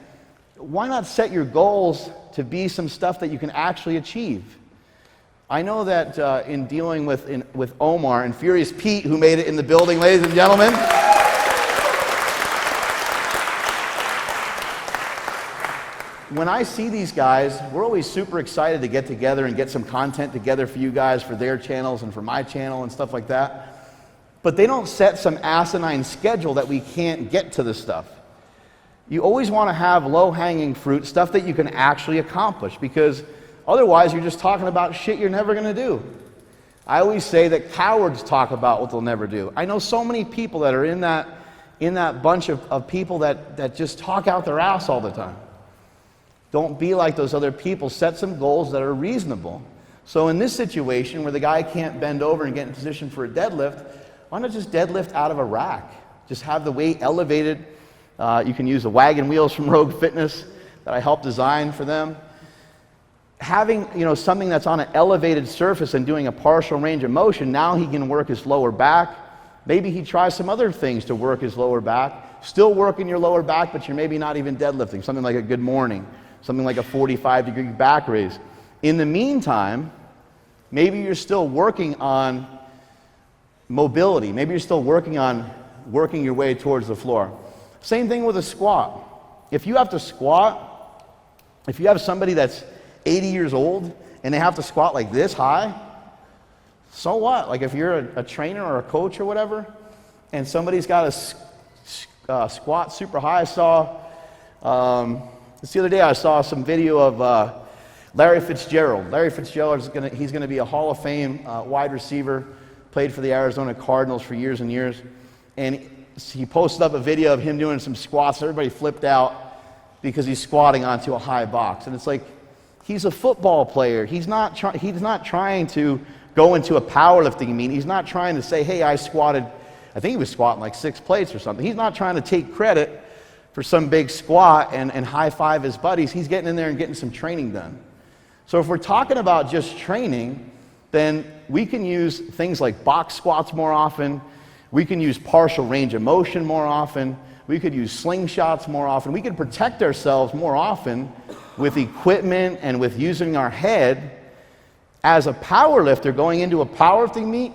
why not set your goals to be some stuff that you can actually achieve? I know that in dealing with Omar and Furious Pete, who made it in the building, ladies and gentlemen. When I see these guys, we're always super excited to get together and get some content together for you guys, for their channels and for my channel and stuff like that. But they don't set some asinine schedule that we can't get to this stuff. You always want to have low-hanging fruit, stuff that you can actually accomplish, because otherwise you're just talking about shit you're never going to do. I always say that cowards talk about what they'll never do. I know so many people that are in that bunch of people that just talk out their ass all the time. Don't be like those other people. Set some goals that are reasonable. So in this situation where the guy can't bend over and get in position for a deadlift, why not just deadlift out of a rack? Just have the weight elevated. You can use the wagon wheels from Rogue Fitness that I helped design for them. Having something that's on an elevated surface and doing a partial range of motion, now he can work his lower back. Maybe he tries some other things to work his lower back. Still working your lower back, but you're maybe not even deadlifting. Something like a good morning. Something like a 45-degree back raise. In the meantime, maybe you're still working on mobility. Maybe you're still working on working your way towards the floor. Same thing with a squat. If you have to squat, if you have somebody that's 80 years old and they have to squat like this high, so what? Like if you're a trainer or a coach or whatever, and somebody's got a squat super high. I saw, just the other day I saw some video of Larry Fitzgerald. Larry Fitzgerald he's going to be a Hall of Fame wide receiver, played for the Arizona Cardinals for years and years, and he posted up a video of him doing some squats. Everybody flipped out because he's squatting onto a high box, and it's like, he's a football player. He's not trying to go into a powerlifting meet. He's not trying to say, hey, I squatted, I think he was squatting like 6 plates or something. He's not trying to take credit for some big squat and high five his buddies. He's getting in there and getting some training done. So if we're talking about just training, then we can use things like box squats more often. We can use partial range of motion more often. We could use slingshots more often. We could protect ourselves more often with equipment and with using our head. As a power lifter going into a powerlifting meet,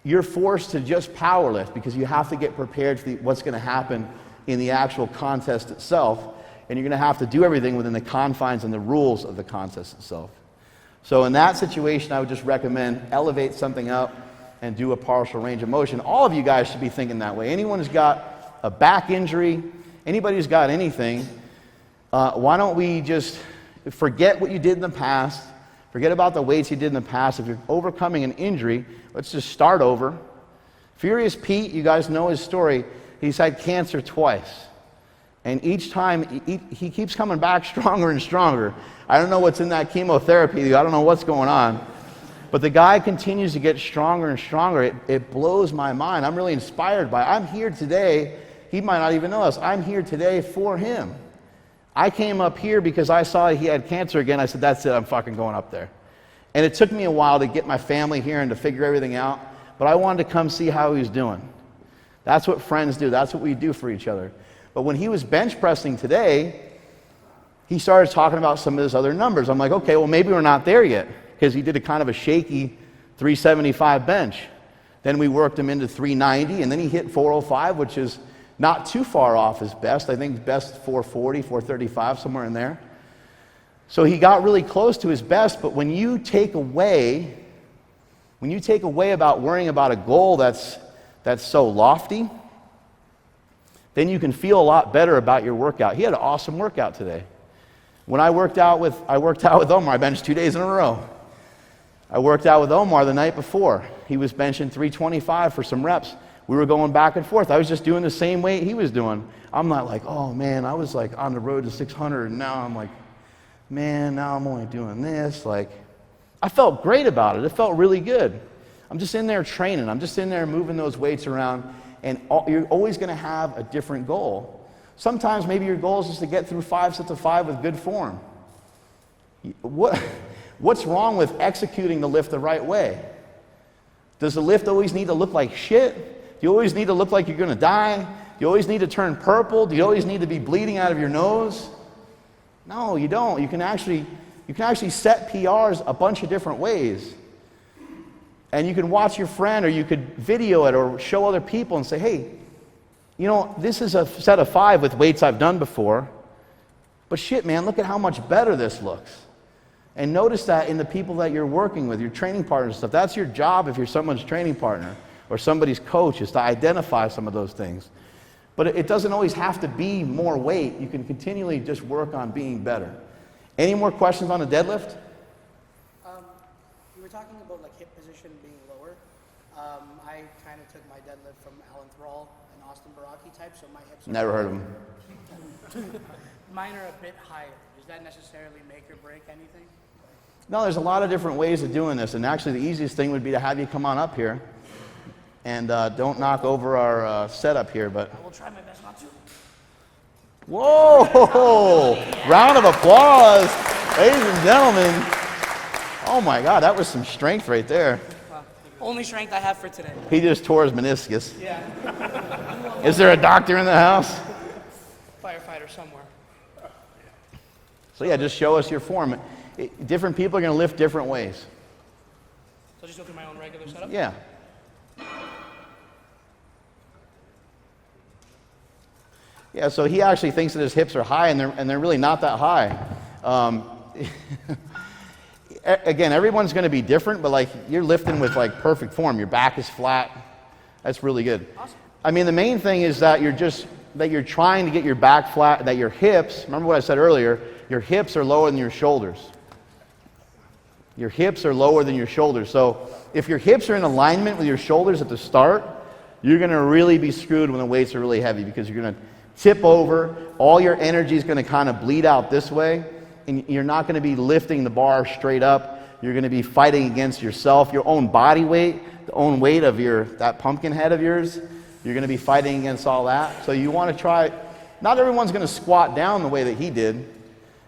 you're forced to just power lift because you have to get prepared for what's going to happen in the actual contest itself, and you're going to have to do everything within the confines and the rules of the contest itself. So in that situation, I would just recommend elevate something up and do a partial range of motion. All of you guys should be thinking that way. Anyone who's got a back injury, anybody who's got anything, why don't we just forget what you did in the past, forget about the weights you did in the past. If you're overcoming an injury, let's just start over. Furious Pete, you guys know his story. He's had cancer twice. And each time, he keeps coming back stronger and stronger. I don't know what's in that chemotherapy. I don't know what's going on. But the guy continues to get stronger and stronger. It blows my mind. I'm really inspired by it. I'm here today. He might not even know this. I'm here today for him. I came up here because I saw he had cancer again. I said, that's it. I'm fucking going up there. And it took me a while to get my family here and to figure everything out. But I wanted to come see how he was doing. That's what friends do. That's what we do for each other. But when he was bench pressing today, he started talking about some of his other numbers. I'm like, okay, well, maybe we're not there yet, because he did a kind of a shaky 375 bench. Then we worked him into 390, and then he hit 405, which is not too far off his best. I think best 440, 435, somewhere in there. So he got really close to his best, but when you take away about worrying about a goal that's so lofty, then you can feel a lot better about your workout. He had an awesome workout today. When I worked out with Omar, I benched 2 days in a row. I worked out with Omar the night before. He was benching 325 for some reps. We were going back and forth. I was just doing the same weight he was doing. I'm not like, oh man, I was like on the road to 600, and now I'm like, man, now I'm only doing this. Like, I felt great about it. It felt really good. I'm just in there training. I'm just in there moving those weights around, and you're always going to have a different goal. Sometimes maybe your goal is just to get through 5 sets of 5 with good form. What's wrong with executing the lift the right way? Does the lift always need to look like shit? Do you always need to look like you're going to die? Do you always need to turn purple? Do you always need to be bleeding out of your nose? No, you don't. You can actually set PRs a bunch of different ways. And you can watch your friend, or you could video it or show other people and say, hey, you know, this is a set of 5 with weights I've done before, but shit, man, look at how much better this looks. And notice that in the people that you're working with, your training partners and stuff. That's your job if you're someone's training partner or somebody's coach, is to identify some of those things. But it doesn't always have to be more weight. You can continually just work on being better. Any more questions on the deadlift? You were talking about like hip position being lower. I kind of took my deadlift from Alan Thrall and Austin Baraki type, so my hips. Never heard of them. Mine are a bit higher. Does that necessarily make or break anything? No, there's a lot of different ways of doing this, and actually the easiest thing would be to have you come on up here. And don't knock over our setup here, but... I will try my best not to. Whoa! Round of applause, ladies and gentlemen. Oh my God, that was some strength right there. Only strength I have for today. He just tore his meniscus. Yeah. Is there a doctor in the house? Firefighter somewhere. So yeah, just show us your form. Different people are going to lift different ways. So just go through my own regular setup? Yeah. Yeah, so he actually thinks that his hips are high, and they're really not that high. Again, everyone's going to be different, but like you're lifting with like perfect form. Your back is flat. That's really good. Awesome. I mean, the main thing is that you're trying to get your back flat, that your hips, remember what I said earlier, your hips are lower than your shoulders. Your hips are lower than your shoulders. So if your hips are in alignment with your shoulders at the start, you're going to really be screwed when the weights are really heavy, because you're going to tip over, all your energy is going to kind of bleed out this way, and you're not going to be lifting the bar straight up. You're going to be fighting against yourself, your own body weight, the own weight of that pumpkin head of yours. You're going to be fighting against all that. So you want to try, not everyone's going to squat down the way that he did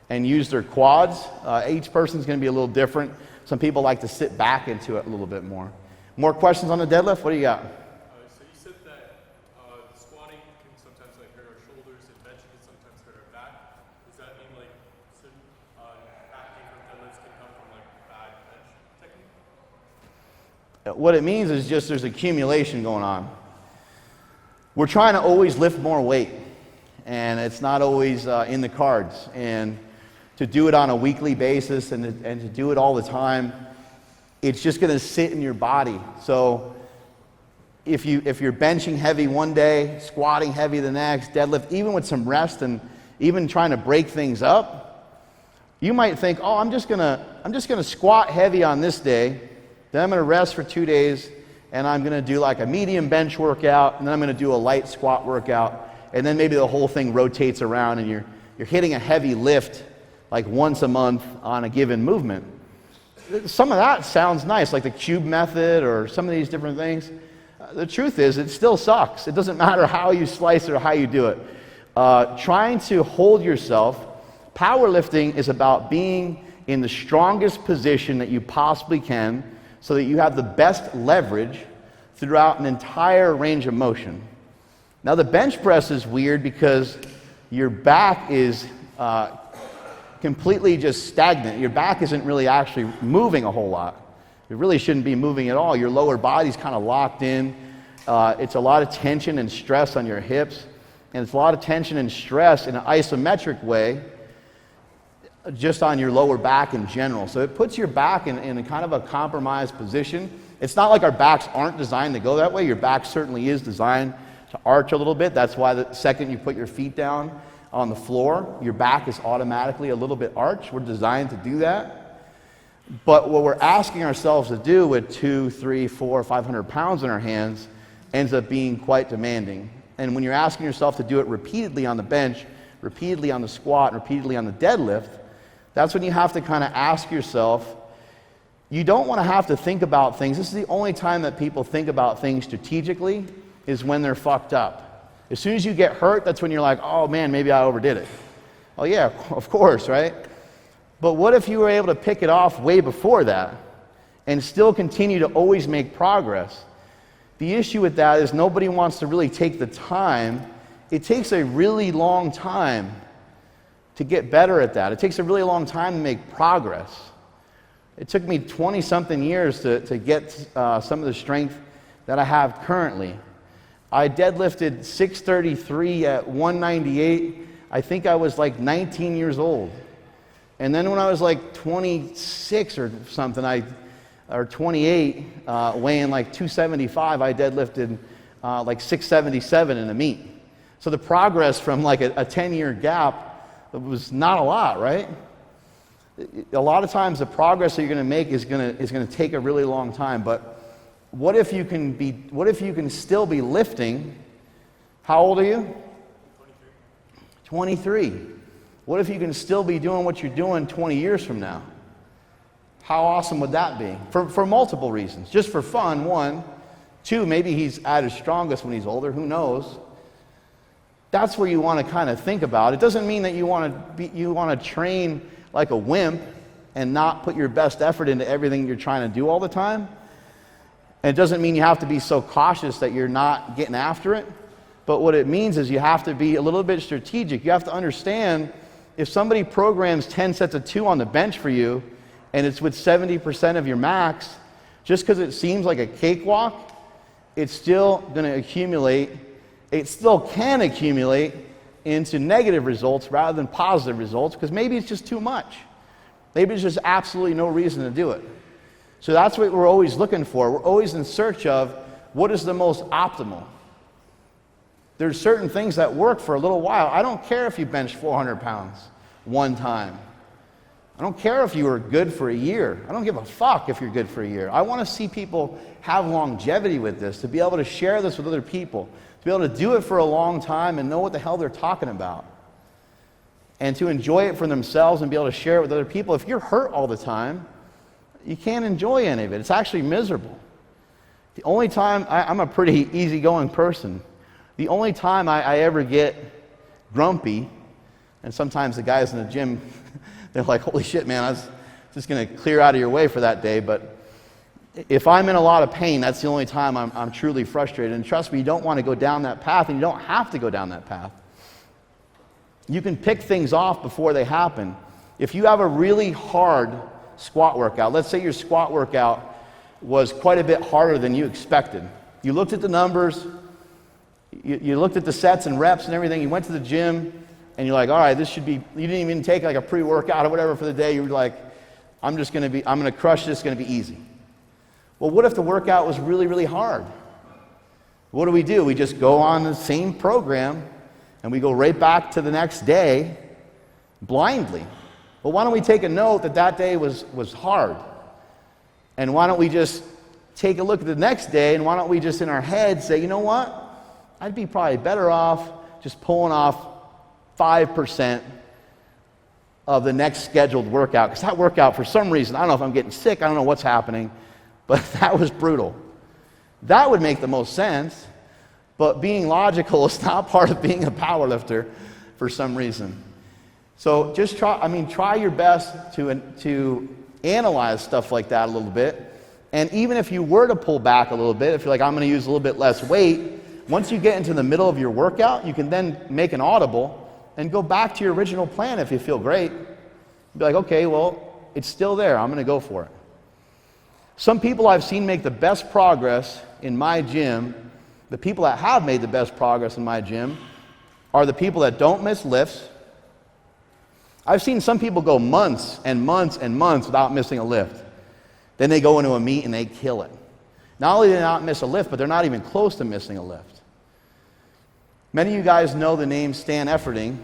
and use their quads. Each person's going to be a little different. Some people like to sit back into it a little bit more. More questions on the deadlift? What do you got? So you said that the squatting can sometimes like hurt our shoulders, and benching can sometimes hurt our back. Does that mean like certain back pain from deadlifts can come from like bad bench technique? What it means is just there's accumulation going on. We're trying to always lift more weight, and it's not always in the cards. And to do it on a weekly basis and to do it all the time, it's just going to sit in your body. So if you're benching heavy one day, squatting heavy the next, deadlift, even with some rest and even trying to break things up, you might think, oh, I'm just gonna squat heavy on this day, then I'm gonna rest for 2 days, and I'm gonna do like a medium bench workout, and then I'm gonna do a light squat workout, and then maybe the whole thing rotates around and you're hitting a heavy lift like once a month on a given movement. Some of that sounds nice, like the cube method or some of these different things. The truth is, it still sucks. It doesn't matter how you slice it or how you do it. Trying to hold yourself, powerlifting is about being in the strongest position that you possibly can so that you have the best leverage throughout an entire range of motion. Now the bench press is weird because your back is completely just stagnant. Your back isn't really actually moving a whole lot. It really shouldn't be moving at all. Your lower body's kind of locked in. It's a lot of tension and stress on your hips, and it's a lot of tension and stress in an isometric way just on your lower back in general. So it puts your back in a kind of a compromised position. It's not like our backs aren't designed to go that way. Your back certainly is designed to arch a little bit. That's why the second you put your feet down on the floor, your back is automatically a little bit arched. We're designed to do that. But what we're asking ourselves to do with 200, 300, 400, 500 pounds in our hands ends up being quite demanding. And when you're asking yourself to do it repeatedly on the bench, repeatedly on the squat, and repeatedly on the deadlift, that's when you have to kind of ask yourself, you don't want to have to think about things. This is the only time that people think about things strategically, is when they're fucked up. As soon as you get hurt, that's when you're like, oh man, maybe I overdid it. Oh yeah, of course, right? But what if you were able to pick it off way before that and still continue to always make progress? The issue with that is nobody wants to really take the time. It takes a really long time to get better at that. It takes a really long time to make progress. It took me 20-something years to get some of the strength that I have currently. I deadlifted 633 at 198. I think I was like 19 years old. And then when I was like 26 or something, or 28, weighing like 275, I deadlifted like 677 in a meet. So the progress from like a 10-year gap was not a lot, right? A lot of times the progress that you're going to make is going to take a really long time. But what if you can still be lifting? How old are you? 23. What if you can still be doing what you're doing 20 years from now? How awesome would that be? For multiple reasons. Just for fun, one. Two, maybe he's at his strongest when he's older. Who knows? That's where you want to kind of think about. It doesn't mean that you want to train like a wimp and not put your best effort into everything you're trying to do all the time. And it doesn't mean you have to be so cautious that you're not getting after it. But what it means is you have to be a little bit strategic. You have to understand if somebody programs 10 sets of 2 on the bench for you and it's with 70% of your max, just because it seems like a cakewalk, it's still going to accumulate. It still can accumulate into negative results rather than positive results because maybe it's just too much. Maybe there's just absolutely no reason to do it. So that's what we're always looking for. We're always in search of what is the most optimal. There's certain things that work for a little while. I don't care if you bench 400 pounds one time. I don't care if you were good for a year. I don't give a fuck if you're good for a year. I want to see people have longevity with this, to be able to share this with other people, to be able to do it for a long time and know what the hell they're talking about, and to enjoy it for themselves and be able to share it with other people. If you're hurt all the time, you can't enjoy any of it. It's actually miserable. The only time, I'm a pretty easygoing person. The only time I ever get grumpy, and sometimes the guys in the gym, they're like, holy shit, man, I was just going to clear out of your way for that day. But if I'm in a lot of pain, that's the only time I'm truly frustrated. And trust me, you don't want to go down that path, and you don't have to go down that path. You can pick things off before they happen. If you have a really hard squat workout, let's say your squat workout was quite a bit harder than you expected. You looked at the numbers, you looked at the sets and reps and everything, you went to the gym, and you're like, all right, this should be, you didn't even take like a pre-workout or whatever for the day. You were like, I'm going to crush this, it's going to be easy. Well, what if the workout was really, really hard? What do? We just go on the same program, and we go right back to the next day blindly. Well, why don't we take a note that day was hard? And why don't we just take a look at the next day, and why don't we just in our head say, you know what? I'd be probably better off just pulling off 5% of the next scheduled workout, because that workout, for some reason, I don't know if I'm getting sick, I don't know what's happening, but that was brutal. That would make the most sense, but being logical is not part of being a powerlifter for some reason. So just try your best to analyze stuff like that a little bit. And even if you were to pull back a little bit, if you're like, I'm going to use a little bit less weight, once you get into the middle of your workout, you can then make an audible and go back to your original plan if you feel great. Be like, okay, well, it's still there. I'm going to go for it. Some people I've seen make the best progress in my gym, the people that have made the best progress in my gym, are the people that don't miss lifts. I've seen some people go months and months and months without missing a lift. Then they go into a meet and they kill it. Not only do they not miss a lift, but they're not even close to missing a lift. Many of you guys know the name Stan Efferding.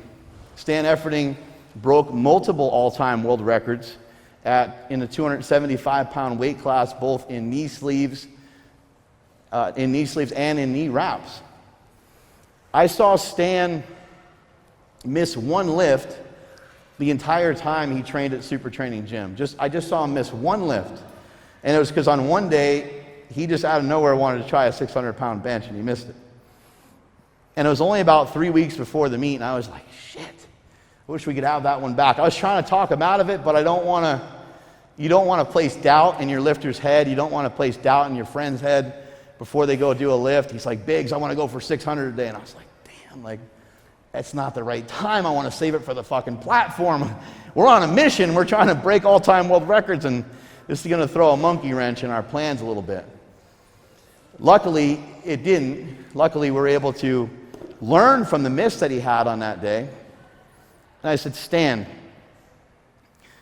Stan Efferding broke multiple all-time world records in the 275-pound weight class, both in knee sleeves and in knee wraps. I saw Stan miss one lift the entire time he trained at Super Training Gym. I just saw him miss one lift. And it was because on one day, he just out of nowhere wanted to try a 600-pound bench, and he missed it. And it was only about 3 weeks before the meet, and I was like, shit, I wish we could have that one back. I was trying to talk him out of it, but you don't want to place doubt in your lifter's head. You don't want to place doubt in your friend's head before they go do a lift. He's like, Biggs, I want to go for 600 today. And I was like, damn, That's not the right time. I want to save it for the fucking platform. We're on a mission. We're trying to break all-time world records, and this is going to throw a monkey wrench in our plans a little bit. Luckily, it didn't. Luckily, we were able to learn from the miss that he had on that day. And I said, Stan,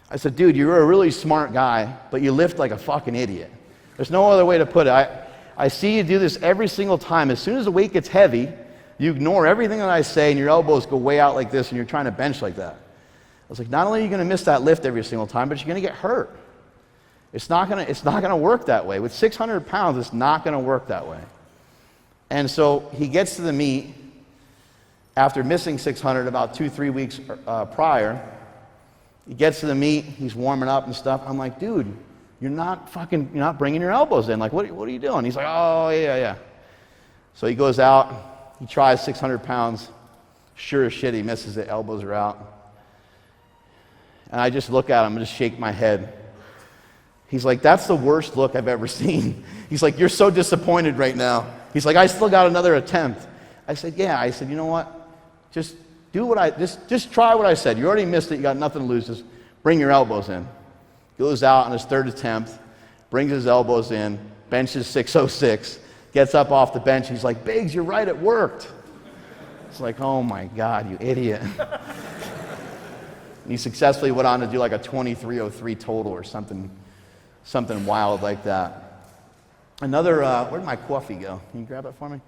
I said, dude, you're a really smart guy, but you lift like a fucking idiot. There's no other way to put it. I see you do this every single time. As soon as the weight gets heavy, you ignore everything that I say, and your elbows go way out like this, and you're trying to bench like that. I was like, not only are you going to miss that lift every single time, but you're going to get hurt. It's not going to work that way. With 600 pounds, it's not going to work that way. And so he gets to the meet after missing 600 about 2-3 weeks prior. He gets to the meet, he's warming up and stuff. I'm like, dude, you're not bringing your elbows in. Like, what are you doing? He's like, oh, yeah. So he goes out, he tries 600 pounds. Sure as shit, he misses it, elbows are out. And I just look at him and just shake my head. He's like, that's the worst look I've ever seen. He's like, you're so disappointed right now. He's like, I still got another attempt. I said, yeah. I said, you know what? Just try what I said. You already missed it. You got nothing to lose. Just bring your elbows in. Goes out on his third attempt, brings his elbows in, benches 606, gets up off the bench. He's like, Biggs, you're right, it worked. It's like, oh my God, you idiot. And he successfully went on to do like a 2303 total or something wild like that. Another, where'd my coffee go? Can you grab it for me?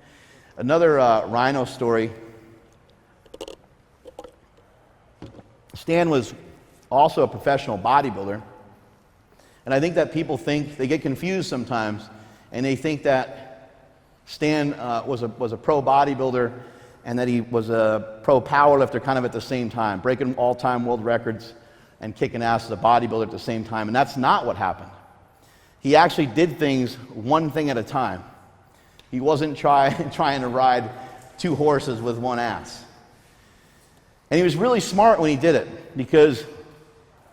Another rhino story. Stan was also a professional bodybuilder. And I think that people think, they get confused sometimes, and they think that Stan was a pro bodybuilder and that he was a pro powerlifter kind of at the same time, breaking all-time world records and kicking ass as a bodybuilder at the same time. And that's not what happened. He actually did things one thing at a time. He wasn't trying to ride two horses with one ass. And he was really smart when he did it, because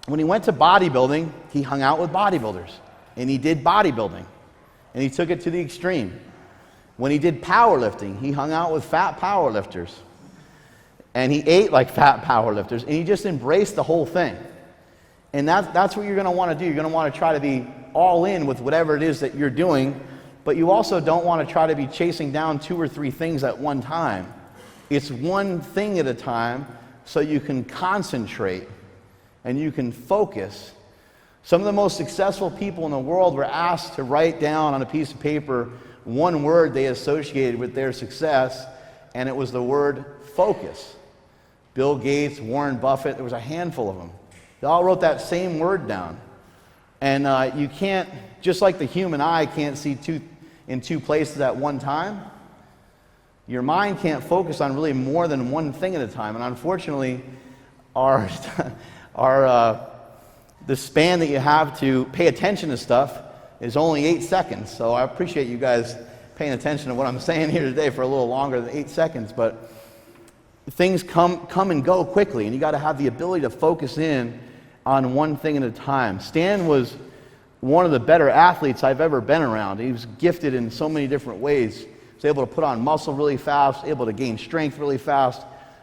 when he went to bodybuilding, he hung out with bodybuilders, and he did bodybuilding, and he took it to the extreme. When he did powerlifting, he hung out with fat powerlifters, and he ate like fat powerlifters, and he just embraced the whole thing. And that's what you're going to want to do. You're going to want to try to be all in with whatever it is that you're doing, but you also don't want to try to be chasing down 2 or 3 things at one time. It's one thing at a time so you can concentrate and you can focus. Some of the most successful people in the world were asked to write down on a piece of paper one word they associated with their success, and it was the word focus. Bill Gates, Warren Buffett, there was a handful of them. They all wrote that same word down. And you can't, just like the human eye can't see in two places at one time, your mind can't focus on really more than one thing at a time. And unfortunately, the span that you have to pay attention to stuff is only 8 seconds. So I appreciate you guys paying attention to what I'm saying here today for a little longer than 8 seconds. But things come and go quickly, and you got to have the ability to focus in on one thing at a time. Stan was one of the better athletes I've ever been around. He was gifted in so many different ways. He was able to put on muscle really fast, able to gain strength really fast,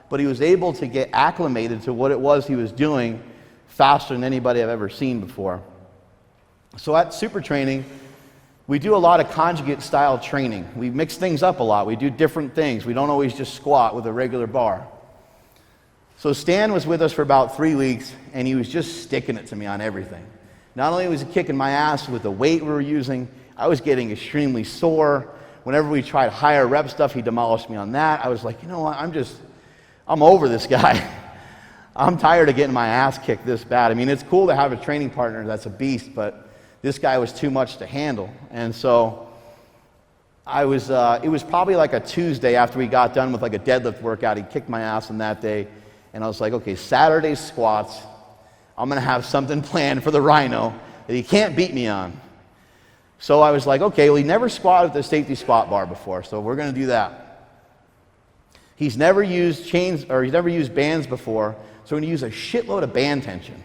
but he was able to get acclimated to what it was he was doing faster than anybody I've ever seen before. So at Super Training, we do a lot of conjugate style training. We mix things up a lot. We do different things. We don't always just squat with a regular bar. So Stan was with us for about 3 weeks, and he was just sticking it to me on everything. Not only was he kicking my ass with the weight we were using, I was getting extremely sore. Whenever we tried higher rep stuff, he demolished me on that. I was like, you know what, I'm over this guy. I'm tired of getting my ass kicked this bad. I mean, it's cool to have a training partner that's a beast, but this guy was too much to handle. And so it was probably like a Tuesday after we got done with like a deadlift workout. He kicked my ass on that day. And I was like, okay, Saturday's squats, I'm going to have something planned for the rhino that he can't beat me on. So I was like, okay, well, he never squatted the safety squat bar before, so we're going to do that. He's never used chains, or he's never used bands before, so we're going to use a shitload of band tension.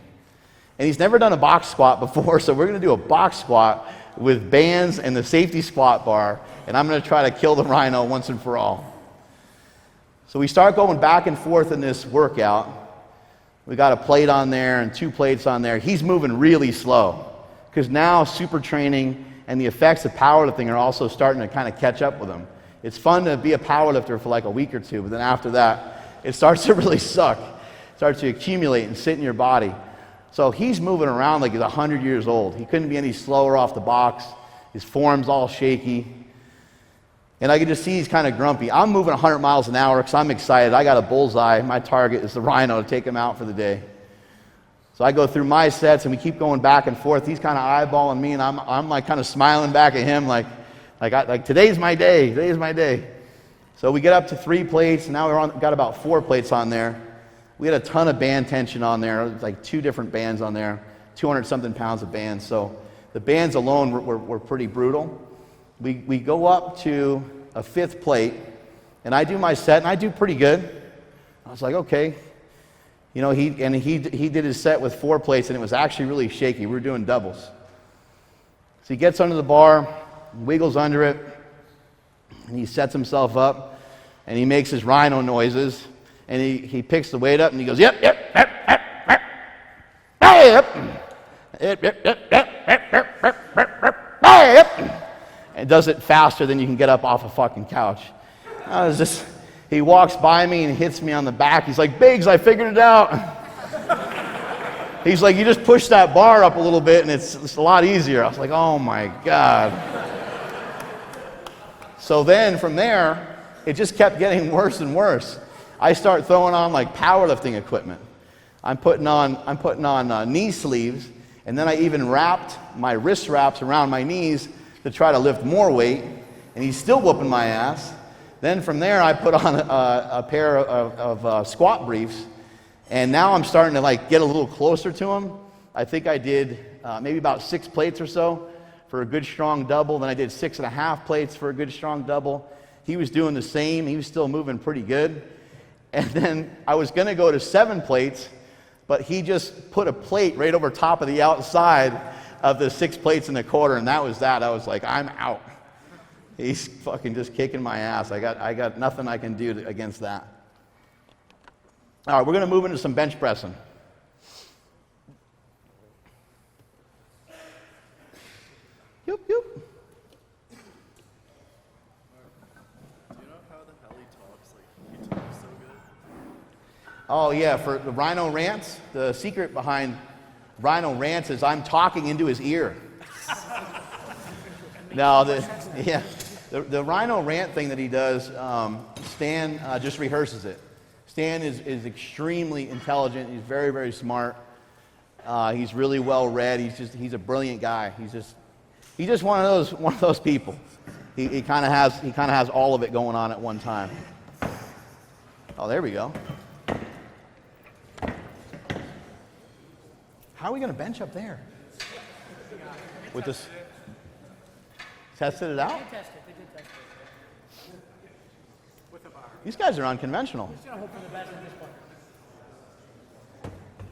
And he's never done a box squat before, so we're going to do a box squat with bands and the safety squat bar, and I'm going to try to kill the rhino once and for all. So we start going back and forth in this workout. We got a plate on there and 2 plates on there. He's moving really slow because now super training and the effects of powerlifting are also starting to kind of catch up with him. It's fun to be a powerlifter for like a week or 2, but then after that, it starts to really suck. It starts to accumulate and sit in your body. So he's moving around like he's 100 years old. He couldn't be any slower off the box. His form's all shaky. And I can just see he's kind of grumpy. I'm moving 100 miles an hour because I'm excited. I got a bullseye. My target is the Rhino to take him out for the day. So I go through my sets and we keep going back and forth. He's kind of eyeballing me and I'm like kind of smiling back at him like today's my day. Today's my day. So we get up to 3 plates and now got about 4 plates on there. We had a ton of band tension on there, like 2 different bands on there, 200 something pounds of bands. So the bands alone were pretty brutal. We go up to a 5th plate, and I do my set, and I do pretty good. I was like, okay. You know, he did his set with 4 plates, and it was actually really shaky. We were doing doubles. So he gets under the bar, wiggles under it, and he sets himself up, and he makes his Rhino noises, and he picks the weight up, and he goes, yep, yep, yep, yep, yep, yep, yep, yep, yep, yep, yep, yep, yep. And does it faster than you can get up off a fucking couch. He walks by me and hits me on the back. He's like, Biggs, I figured it out. He's like, you just push that bar up a little bit and it's a lot easier. I was like, oh my God. So then from there, it just kept getting worse and worse. I start throwing on like powerlifting equipment. I'm putting on knee sleeves, and then I even wrapped my wrist wraps around my knees to try to lift more weight, and he's still whooping my ass. Then from there, I put on a pair of squat briefs, and now I'm starting to like get a little closer to him. I think I did maybe about 6 plates or so for a good strong double. Then I did 6.5 plates for a good strong double. He was doing the same. He was still moving pretty good. And then I was going to go to 7 plates, but he just put a plate right over top of the outside of the 6 plates in the quarter, and that was that. I was like, I'm out. He's fucking just kicking my ass. I got nothing I can do against that. All right, we're going to move into some bench pressing. Yoop, yoop. Do you know how the hell he talks? Like, he talks so good. Oh, yeah, for the Rhino rants, the secret behind Rhino rants is I'm talking into his ear. No, the Rhino rant thing that he does, Stan just rehearses it. Stan is extremely intelligent. He's very, very smart. He's really well read. He's a brilliant guy. He's just one of those people. He kind of has all of it going on at one time. Oh, there we go. How are we going to bench up there? With this, tested it out? They did test it. With a bar. These guys are unconventional. Just gonna hope for the best at this point.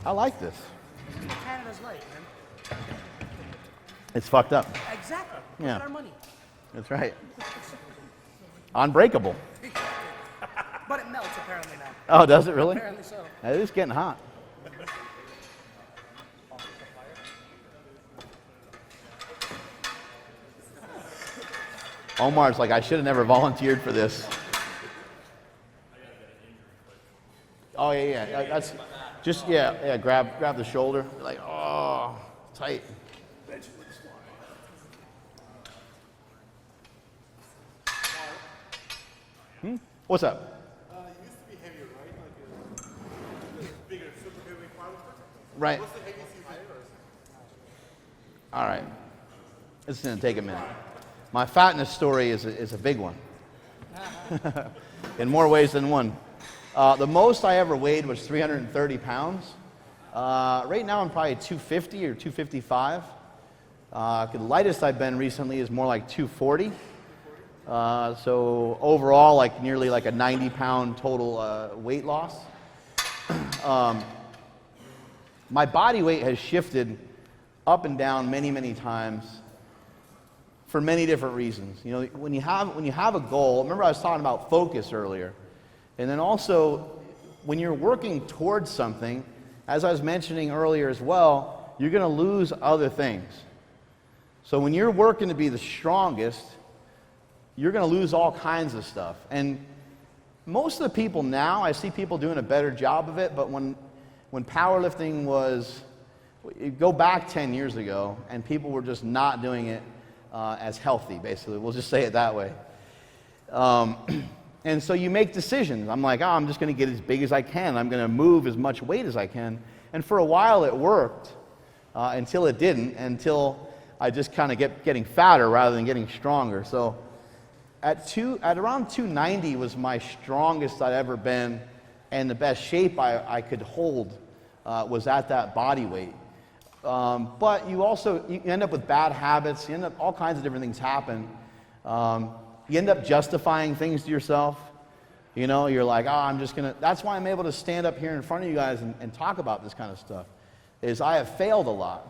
I like this. Canada's life, man. It's fucked up. Exactly. Yeah. Look at our money. That's right. Unbreakable. But it melts apparently now. Oh, does it really? Apparently so. It is getting hot. Omar's like, I should have never volunteered for this. Oh, yeah. That's just, yeah, grab the shoulder. Like, oh, tight. What's up? It used to be heavier, right? Like bigger, super heavy powerlifter. Right. What's the heaviest you did? All right. This is going to take a minute. My fatness story is a big one. In more ways than one. The most I ever weighed was 330 pounds. Right now I'm probably 250 or 255. The lightest I've been recently is more like 240. So overall, like nearly like a 90-pound total weight loss. My body weight has shifted up and down many, many times for many different reasons. You know, when you have a goal, remember I was talking about focus earlier. And then also, when you're working towards something, as I was mentioning earlier as well, you're going to lose other things. So when you're working to be the strongest, you're going to lose all kinds of stuff. And most of the people now, I see people doing a better job of it, but when powerlifting was, go back 10 years ago, and people were just not doing it as healthy, basically. We'll just say it that way. And so you make decisions. I'm like, I'm just going to get as big as I can. I'm going to move as much weight as I can. And for a while it worked until it didn't, until I just kind of kept getting fatter rather than getting stronger. So at around 290 was my strongest I'd ever been, and the best shape I could hold was at that body weight. But you end up with bad habits. You end up, all kinds of different things happen. You end up justifying things to yourself. You know, you're like, I'm just going to... That's why I'm able to stand up here in front of you guys and talk about this kind of stuff, is I have failed a lot.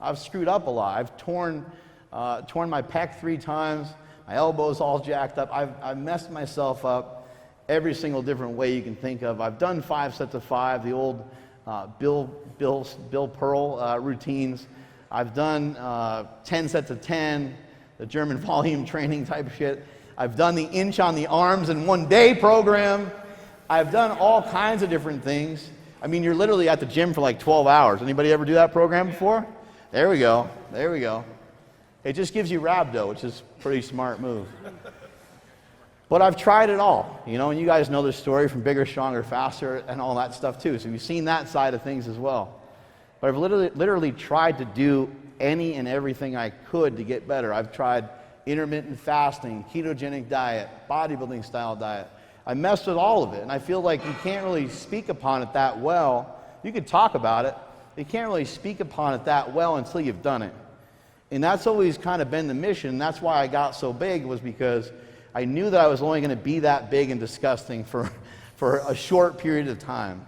I've screwed up a lot. I've torn my pec 3 times. My elbow's all jacked up. I've messed myself up every single different way you can think of. I've done 5 sets of 5, the old Bill Pearl routines. I've done 10 sets of 10, the German volume training type of shit. I've done the inch on the arms in 1 day program. I've done all kinds of different things. I mean, you're literally at the gym for like 12 hours. Anybody ever do that program before? There we go. There we go. It just gives you rhabdo, which is a pretty smart move. But I've tried it all, you know, and you guys know the story from Bigger, Stronger, Faster and all that stuff too. So you've seen that side of things as well. But I've literally tried to do any and everything I could to get better. I've tried intermittent fasting, ketogenic diet, bodybuilding style diet. I messed with all of it, and I feel like you can't really speak upon it that well. You could talk about it, but you can't really speak upon it that well until you've done it. And that's always kind of been the mission. That's why I got so big, was because I knew that I was only going to be that big and disgusting for a short period of time.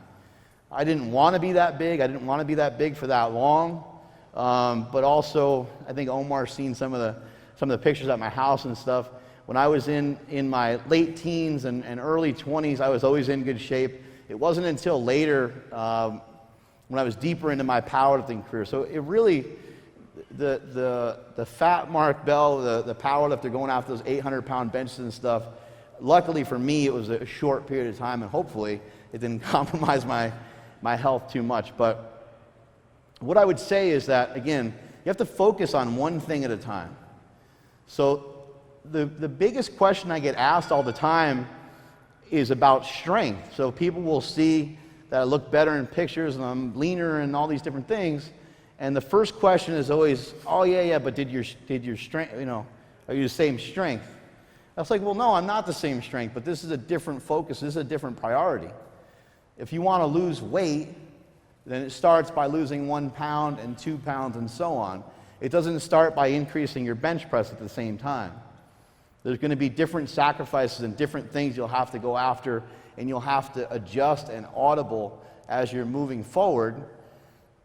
I didn't want to be that big. I didn't want to be that big for that long. But also, I think Omar's seen some of the pictures at my house and stuff. When I was in my late teens and early 20s, I was always in good shape. It wasn't until later, when I was deeper into my powerlifting career. So it really, the fat Mark Bell, the powerlifter going after those 800-pound benches and stuff, luckily for me, it was a short period of time, and hopefully it didn't compromise my health too much. But what I would say is that, again, you have to focus on one thing at a time. So the biggest question I get asked all the time is about strength. So people will see that I look better in pictures and I'm leaner and all these different things. And the first question is always, oh yeah, but did your strength, you know, are you the same strength? I was like, well, no, I'm not the same strength, but this is a different focus. This is a different priority. If you want to lose weight, then it starts by losing 1 pound and 2 pounds and so on. It doesn't start by increasing your bench press at the same time. There's going to be different sacrifices and different things you'll have to go after, and you'll have to adjust and audible as you're moving forward.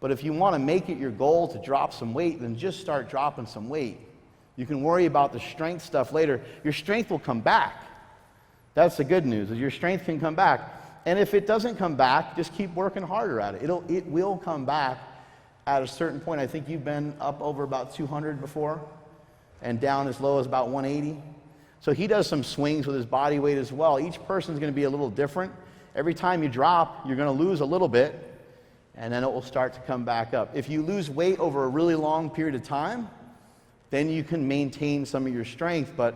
But if you want to make it your goal to drop some weight, then just start dropping some weight. You can worry about the strength stuff later. Your strength will come back. That's the good news, is your strength can come back. And if it doesn't come back, just keep working harder at it. It will come back at a certain point. I think you've been up over about 200 before and down as low as about 180. So he does some swings with his body weight as well. Each person's going to be a little different. Every time you drop, you're going to lose a little bit, and then it will start to come back up. If you lose weight over a really long period of time, then you can maintain some of your strength. But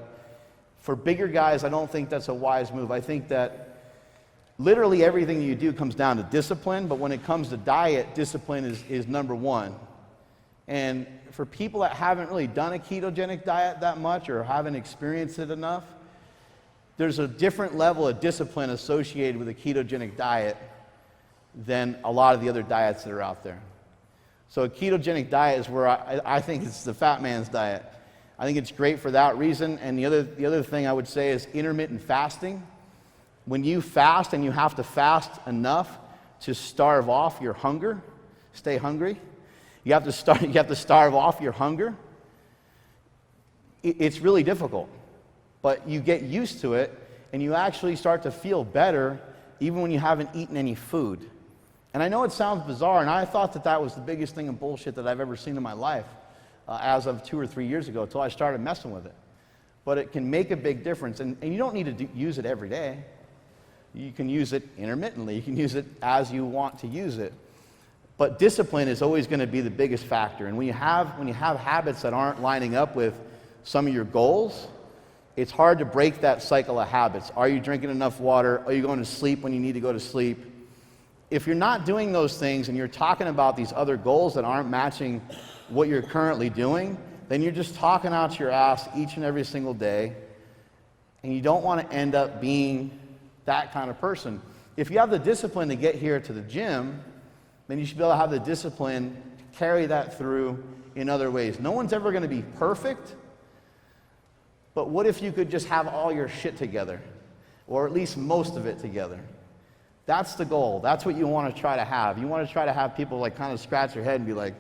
for bigger guys, I don't think that's a wise move. I think that literally everything you do comes down to discipline, but when it comes to diet, discipline is number one. And for people that haven't really done a ketogenic diet that much or haven't experienced it enough, there's a different level of discipline associated with a ketogenic diet than a lot of the other diets that are out there. So a ketogenic diet is where I think it's the fat man's diet. I think it's great for that reason. And the other thing I would say is intermittent fasting. When you fast, and you have to fast enough to starve off your hunger, stay hungry. You have to starve off your hunger. It's really difficult, but you get used to it, and you actually start to feel better even when you haven't eaten any food. And I know it sounds bizarre, and I thought that that was the biggest thing of bullshit that I've ever seen in my life as of 2 or 3 years ago, until I started messing with it. But it can make a big difference, and you don't need to use it every day. You can use it intermittently. You can use it as you want to use it. But discipline is always going to be the biggest factor. And when you have habits that aren't lining up with some of your goals, it's hard to break that cycle of habits. Are you drinking enough water? Are you going to sleep when you need to go to sleep? If you're not doing those things and you're talking about these other goals that aren't matching what you're currently doing, then you're just talking out your ass each and every single day, and you don't want to end up being that kind of person. If you have the discipline to get here to the gym, then you should be able to have the discipline to carry that through in other ways. No one's ever going to be perfect, but what if you could just have all your shit together, or at least most of it together? That's the goal. That's what you want to try to have. You want to try to have people like kind of scratch their head and be like,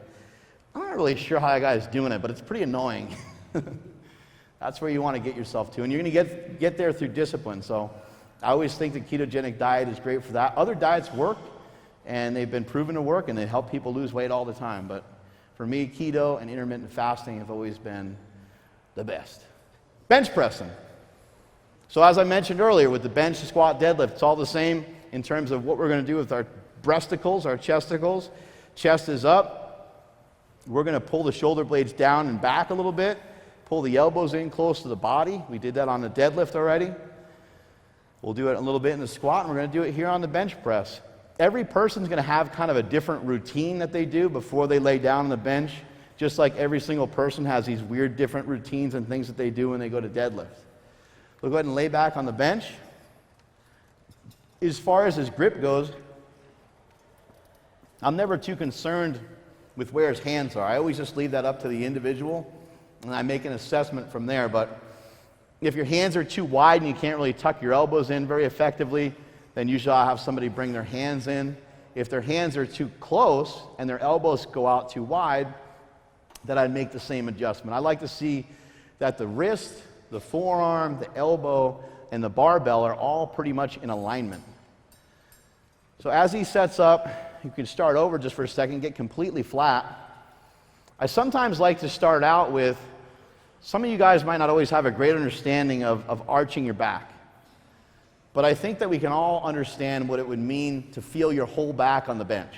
I'm not really sure how that guy's doing it, but it's pretty annoying. That's where you want to get yourself to, and you're going to get there through discipline. So I always think the ketogenic diet is great for that. Other diets work, and they've been proven to work, and they help people lose weight all the time. But for me, keto and intermittent fasting have always been the best. Bench pressing. So as I mentioned earlier, with the bench, the squat, deadlift, it's all the same in terms of what we're going to do with our breasticles, our chesticles. Chest is up. We're going to pull the shoulder blades down and back a little bit, pull the elbows in close to the body. We did that on the deadlift already. We'll do it a little bit in the squat, and we're going to do it here on the bench press. Every person's going to have kind of a different routine that they do before they lay down on the bench, just like every single person has these weird different routines and things that they do when they go to deadlift. We'll go ahead and lay back on the bench. As far as his grip goes, I'm never too concerned with where his hands are. I always just leave that up to the individual, and I make an assessment from there. But if your hands are too wide and you can't really tuck your elbows in very effectively, then usually I'll have somebody bring their hands in. If their hands are too close and their elbows go out too wide, then I'd make the same adjustment. I like to see that the wrist, the forearm, the elbow, and the barbell are all pretty much in alignment. So as he sets up, you can start over just for a second, get completely flat. I sometimes like to start out with, some of you guys might not always have a great understanding of arching your back. But I think that we can all understand what it would mean to feel your whole back on the bench.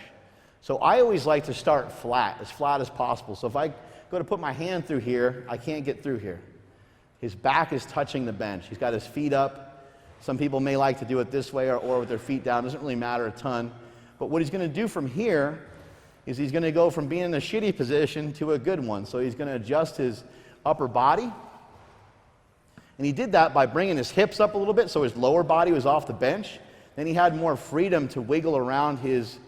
So I always like to start flat as possible. So if I go to put my hand through here, I can't get through here. His back is touching the bench. He's got his feet up. Some people may like to do it this way or with their feet down. It doesn't really matter a ton. But what he's going to do from here is he's going to go from being in a shitty position to a good one. So he's going to adjust his upper body. And he did that by bringing his hips up a little bit so his lower body was off the bench. Then he had more freedom to wiggle around his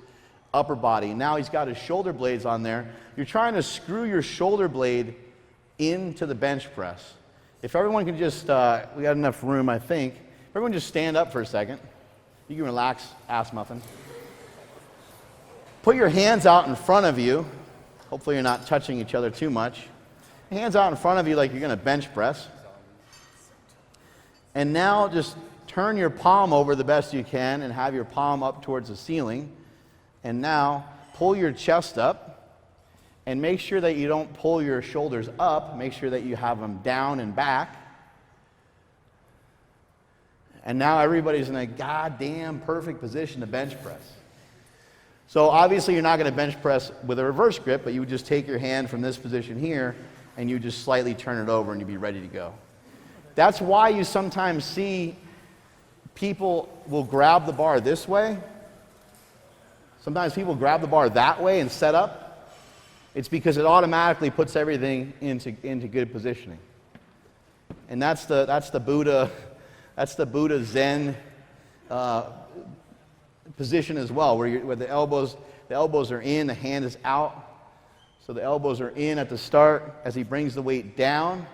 upper body. Now he's got his shoulder blades on there. You're trying to screw your shoulder blade into the bench press. If everyone can just, we got enough room, I think. If everyone just stand up for a second. You can relax, ass muffin. Put your hands out in front of you. Hopefully you're not touching each other too much. Hands out in front of you like you're going to bench press. And now just turn your palm over the best you can and have your palm up towards the ceiling. And now pull your chest up and make sure that you don't pull your shoulders up. Make sure that you have them down and back. And now everybody's in a goddamn perfect position to bench press. So obviously you're not going to bench press with a reverse grip, but you would just take your hand from this position here and you just slightly turn it over and you'd be ready to go. That's why you sometimes see people will grab the bar this way. Sometimes people grab the bar that way and set up. It's because it automatically puts everything into good positioning. And that's the Buddha Zen position as well, where the elbows are in, the hand is out. So the elbows are in at the start. As he brings the weight down,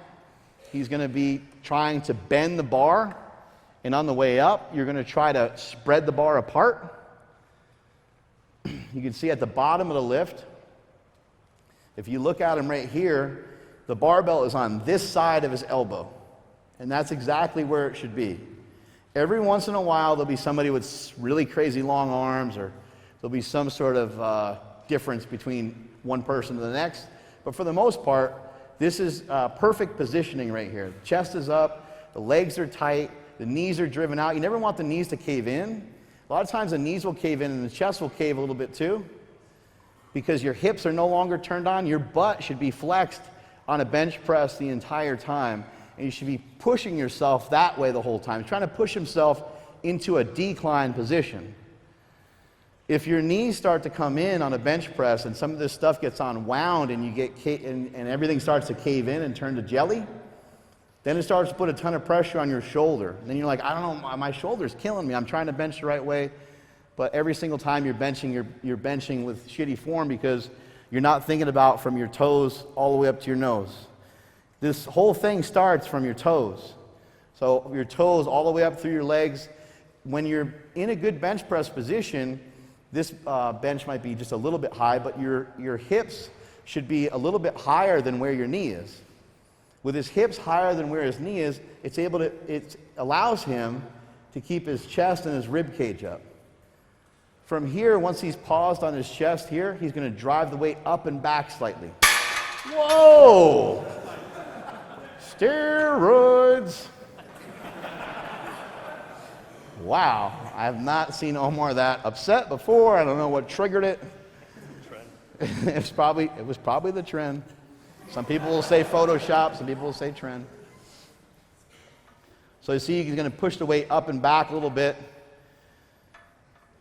he's going to be trying to bend the bar. And on the way up, you're going to try to spread the bar apart. You can see at the bottom of the lift, if you look at him right here, the barbell is on this side of his elbow. And that's exactly where it should be. Every once in a while, there'll be somebody with really crazy long arms, or there'll be some sort of difference between one person to the next. But for the most part, this is perfect positioning right here. The chest is up, the legs are tight, the knees are driven out. You never want the knees to cave in. A lot of times the knees will cave in and the chest will cave a little bit too, because your hips are no longer turned on. Your butt should be flexed on a bench press the entire time, and you should be pushing yourself that way the whole time, trying to push himself into a decline position. If your knees start to come in on a bench press and some of this stuff gets unwound and you get and everything starts to cave in and turn to jelly, then it starts to put a ton of pressure on your shoulder. And then you're like, I don't know, my shoulder's killing me. I'm trying to bench the right way, but every single time you're benching, you're benching with shitty form because you're not thinking about from your toes all the way up to your nose. This whole thing starts from your toes. So your toes all the way up through your legs. When you're in a good bench press position, this bench might be just a little bit high, but your hips should be a little bit higher than where your knee is. With his hips higher than where his knee is, it allows him to keep his chest and his rib cage up. From here, once he's paused on his chest here, he's going to drive the weight up and back slightly. Whoa! Steroids! Wow, I have not seen Omar that upset before. I don't know what triggered it. It was probably the trend. Some people will say Photoshop, some people will say trend. So you see he's going to push the weight up and back a little bit,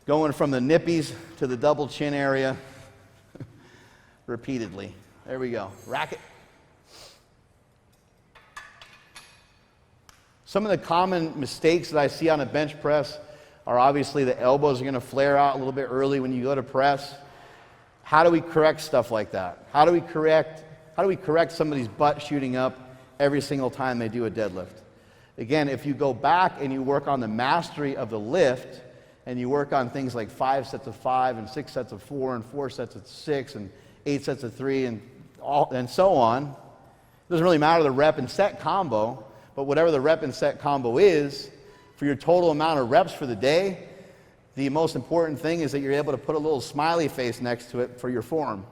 going from the nippies to the double chin area repeatedly. There we go. Rack it. Some of the common mistakes that I see on a bench press are obviously the elbows are going to flare out a little bit early when you go to press. How do we correct stuff like that? How do we correct somebody's butt shooting up every single time they do a deadlift? Again, if you go back and you work on the mastery of the lift, and you work on things like 5 sets of 5 and 6 sets of 4 and 4 sets of 6 and 8 sets of 3 and so on, it doesn't really matter the rep and set combo, but whatever the rep and set combo is, for your total amount of reps for the day, the most important thing is that you're able to put a little smiley face next to it for your form.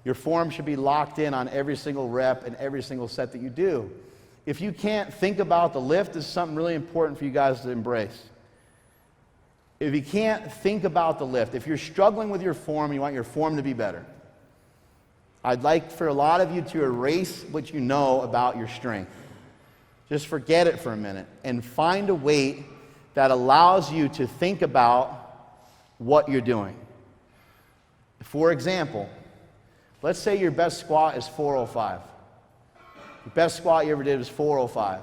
Your form should be locked in on every single rep and every single set that you do. If you can't think about the lift, this is something really important for you guys to embrace. If you can't think about the lift, if you're struggling with your form, you want your form to be better, I'd like for a lot of you to erase what you know about your strength. Just forget it for a minute and find a weight that allows you to think about what you're doing. For example, let's say your best squat is 405. The best squat you ever did was 405.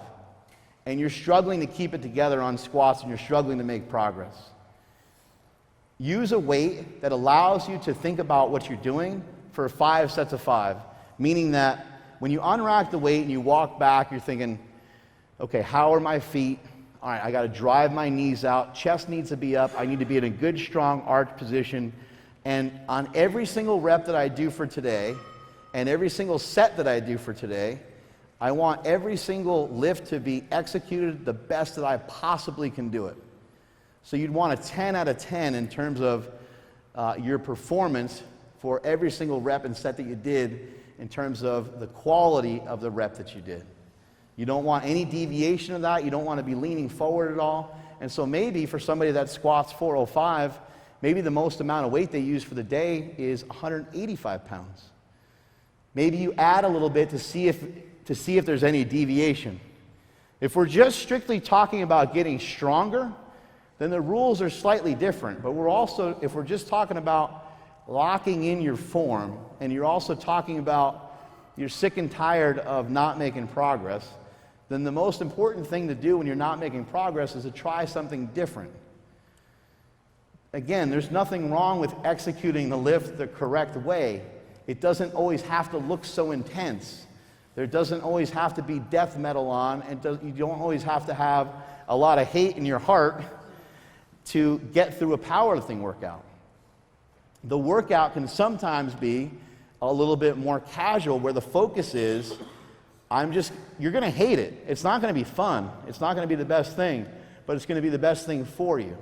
And you're struggling to keep it together on squats and you're struggling to make progress. Use a weight that allows you to think about what you're doing for 5 sets of 5. Meaning that when you unrack the weight and you walk back, you're thinking, okay, how are my feet? All right, I got to drive my knees out. Chest needs to be up. I need to be in a good, strong arch position. And on every single rep that I do for today, and every single set that I do for today, I want every single lift to be executed the best that I possibly can do it. So you'd want a 10 out of 10 in terms of your performance for every single rep and set that you did in terms of the quality of the rep that you did. You don't want any deviation of that. You don't want to be leaning forward at all. And so maybe for somebody that squats 405, maybe the most amount of weight they use for the day is 185 pounds. Maybe you add a little bit to see if there's any deviation. If we're just strictly talking about getting stronger, then the rules are slightly different. But if we're just talking about locking in your form, and you're also talking about you're sick and tired of not making progress, then the most important thing to do when you're not making progress is to try something different. Again, there's nothing wrong with executing the lift the correct way. It doesn't always have to look so intense. There doesn't always have to be death metal on, and you don't always have to have a lot of hate in your heart to get through a powerlifting workout. The workout can sometimes be a little bit more casual, where the focus is, you're going to hate it. It's not going to be fun. It's not going to be the best thing. but it's going to be the best thing for you.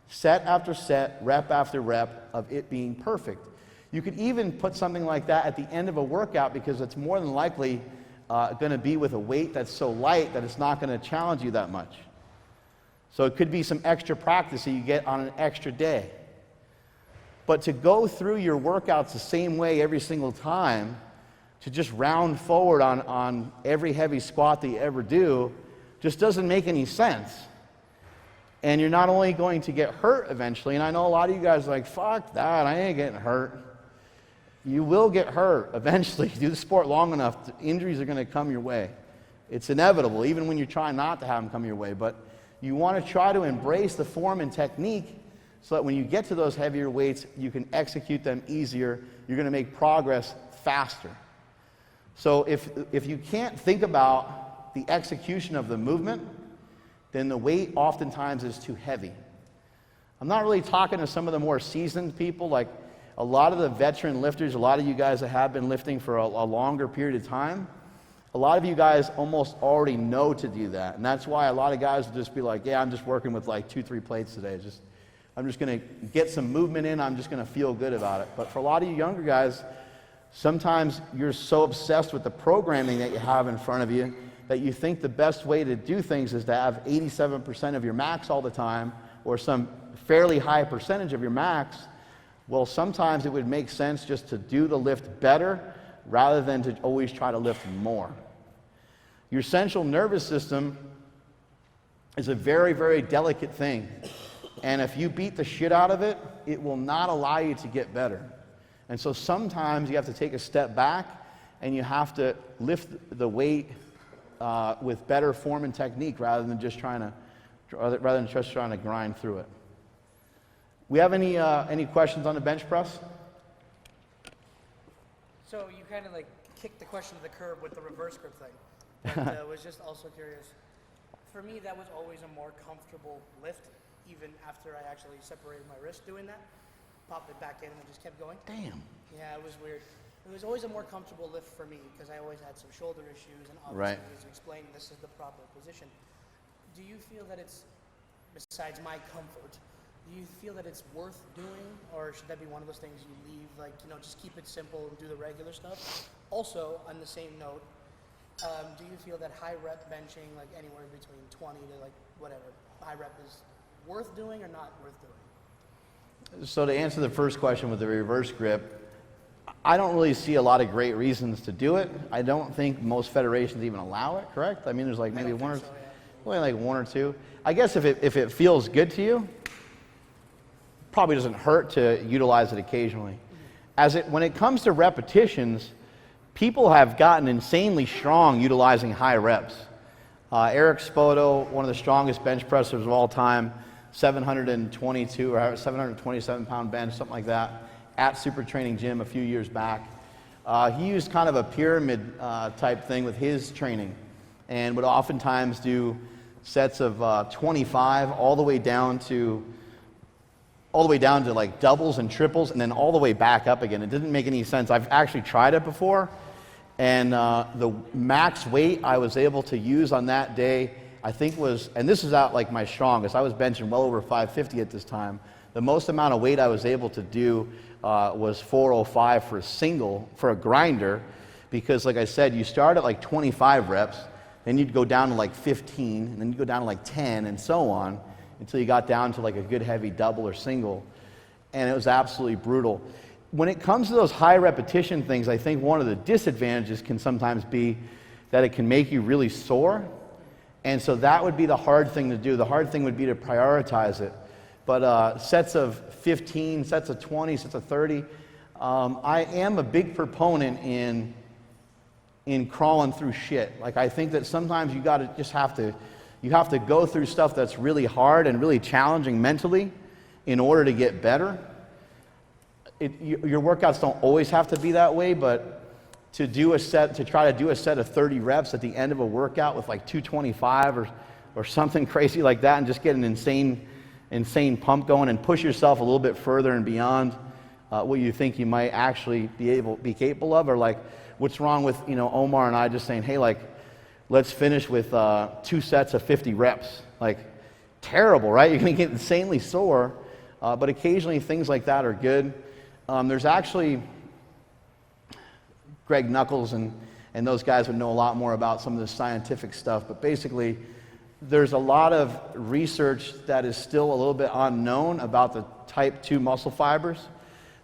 Set after set, rep after rep of it being perfect. You could even put something like that at the end of a workout because it's more than likely going to be with a weight that's so light that it's not going to challenge you that much. So it could be some extra practice that you get on an extra day. But to go through your workouts the same way every single time, to just round forward on every heavy squat that you ever do, just doesn't make any sense. And you're not only going to get hurt eventually, and I know a lot of you guys are like, fuck that, I ain't getting hurt. You will get hurt eventually. You do the sport long enough, injuries are going to come your way. It's inevitable, even when you're trying not to have them come your way. But you want to try to embrace the form and technique so that when you get to those heavier weights, you can execute them easier. You're going to make progress faster. So if you can't think about the execution of the movement, then the weight oftentimes is too heavy. I'm not really talking to some of the more seasoned people, like a lot of the veteran lifters, a lot of you guys that have been lifting for a longer period of time. A lot of you guys almost already know to do that. And that's why a lot of guys will just be like, yeah, I'm just working with like 2-3 plates today. I'm just going to get some movement in. I'm just going to feel good about it. But for a lot of you younger guys, sometimes you're so obsessed with the programming that you have in front of you that you think the best way to do things is to have 87% of your max all the time or some fairly high percentage of your max. Well, sometimes it would make sense just to do the lift better rather than to always try to lift more. Your central nervous system is a very, very delicate thing. And if you beat the shit out of it, it will not allow you to get better. And so sometimes you have to take a step back and you have to lift the weight with better form and technique rather than just trying to grind through it. We have any questions on the bench press? So you kind of like kicked the question to the curb with the reverse grip thing. But was just also curious. For me, that was always a more comfortable lift, even after I actually separated my wrist doing that. Popped it back in and just kept going. Damn. Yeah, it was weird. It was always a more comfortable lift for me because I always had some shoulder issues, and Right. obviously, as you explained, this is the proper position. Do you feel that it's, besides my comfort, do you feel that it's worth doing, or should that be one of those things you leave, like, just keep it simple and do the regular stuff? Also, on the same note, do you feel that high rep benching, like anywhere between 20 to like whatever, high rep is worth doing or not worth doing? So to answer the first question with the reverse grip, I don't really see a lot of great reasons to do it. I don't think most federations even allow it, correct? I mean, there's like maybe only like one or two. I guess if it feels good to you, probably doesn't hurt to utilize it occasionally. When it comes to repetitions, people have gotten insanely strong utilizing high reps. Eric Spoto, one of the strongest bench pressers of all time, 722 or 727 pound bench, something like that, at Super Training Gym a few years back. He used kind of a pyramid type thing with his training and would oftentimes do sets of 25 all the way down to like doubles and triples and then all the way back up again. It didn't make any sense. I've actually tried it before, and the max weight I was able to use on that day, I think was, and this is at like my strongest, I was benching well over 550 at this time. The most amount of weight I was able to do was 405 for a grinder, because like I said, you start at like 25 reps, then you'd go down to like 15, and then you'd go down to like 10, and so on, until you got down to like a good heavy double or single, and it was absolutely brutal. When it comes to those high repetition things, I think one of the disadvantages can sometimes be that it can make you really sore, and so that would be the hard thing to do. The hard thing would be to prioritize it. But sets of 15, sets of 20, sets of 30, I am a big proponent in crawling through shit. Like, I think that sometimes you have to go through stuff that's really hard and really challenging mentally in order to get better. Your workouts don't always have to be that way, but to try to do a set of 30 reps at the end of a workout with like 225 or something crazy like that, and just get an insane pump going and push yourself a little bit further and beyond what you think you might actually be capable of, or like what's wrong with Omar and I just saying, hey, like, let's finish with 2 sets of 50 reps. Like, terrible, right? You're going to get insanely sore, but occasionally things like that are good. There's actually Greg Knuckles and those guys would know a lot more about some of the scientific stuff, but basically there's a lot of research that is still a little bit unknown about the type 2 muscle fibers.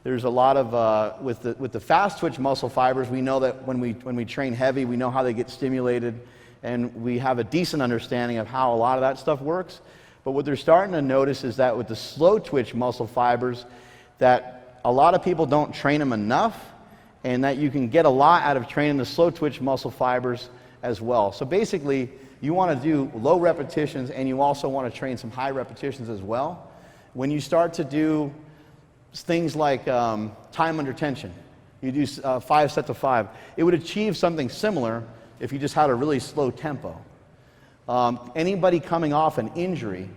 There's a lot of, with the fast twitch muscle fibers, we know that when we train heavy, we know how they get stimulated, and we have a decent understanding of how a lot of that stuff works. But what they're starting to notice is that with the slow twitch muscle fibers, that a lot of people don't train them enough, and that you can get a lot out of training the slow twitch muscle fibers as well. So basically, you want to do low repetitions, and you also want to train some high repetitions as well. When you start to do things like time under tension, you do 5 sets of 5, it would achieve something similar if you just had a really slow tempo. Anybody coming off an injury,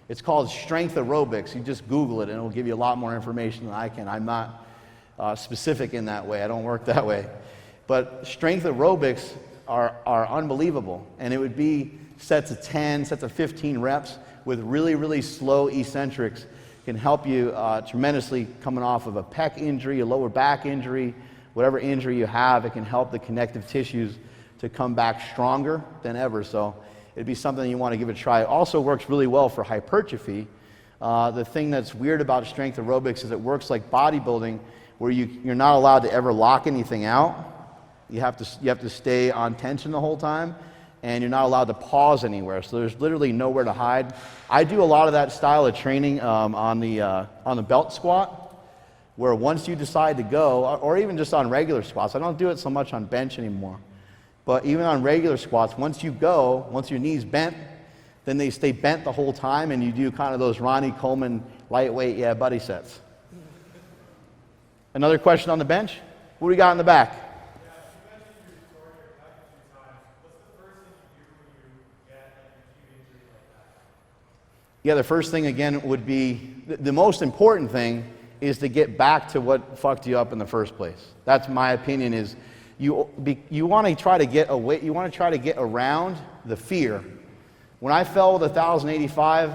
it's called strength aerobics. You just Google it and it'll give you a lot more information than I can. I'm not specific in that way. I don't work that way. But strength aerobics are unbelievable. And it would be sets of 10, sets of 15 reps with really, really slow eccentrics. Can help you tremendously coming off of a pec injury, a lower back injury, whatever injury you have. It can help the connective tissues to come back stronger than ever. So it'd be something you want to give a try. It also works really well for hypertrophy. The thing that's weird about strength aerobics is it works like bodybuilding, where you're not allowed to ever lock anything out. You have to stay on tension the whole time, and you're not allowed to pause anywhere. So there's literally nowhere to hide. I do a lot of that style of training on the belt squat, where once you decide to go, or even just on regular squats. I don't do it so much on bench anymore. But even on regular squats, once you go, once your knee's bent, then they stay bent the whole time, and you do kind of those Ronnie Coleman lightweight, yeah, buddy sets. Another question on the bench? What do we got in the back? Yeah, the first thing again would be, the most important thing is to get back to what fucked you up in the first place. That's my opinion, is you want to try to get away, you want to try to get around the fear. When I fell with 1,085,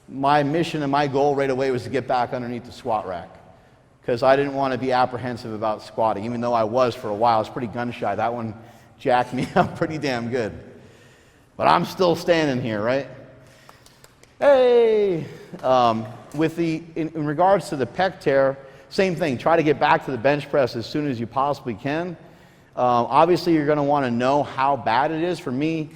my mission and my goal right away was to get back underneath the squat rack, because I didn't want to be apprehensive about squatting, even though I was for a while. I was pretty gun shy. That one jacked me up pretty damn good. But I'm still standing here, right? Hey! In regards to the pec tear, same thing. Try to get back to the bench press as soon as you possibly can. Obviously, you're going to want to know how bad it is. For me,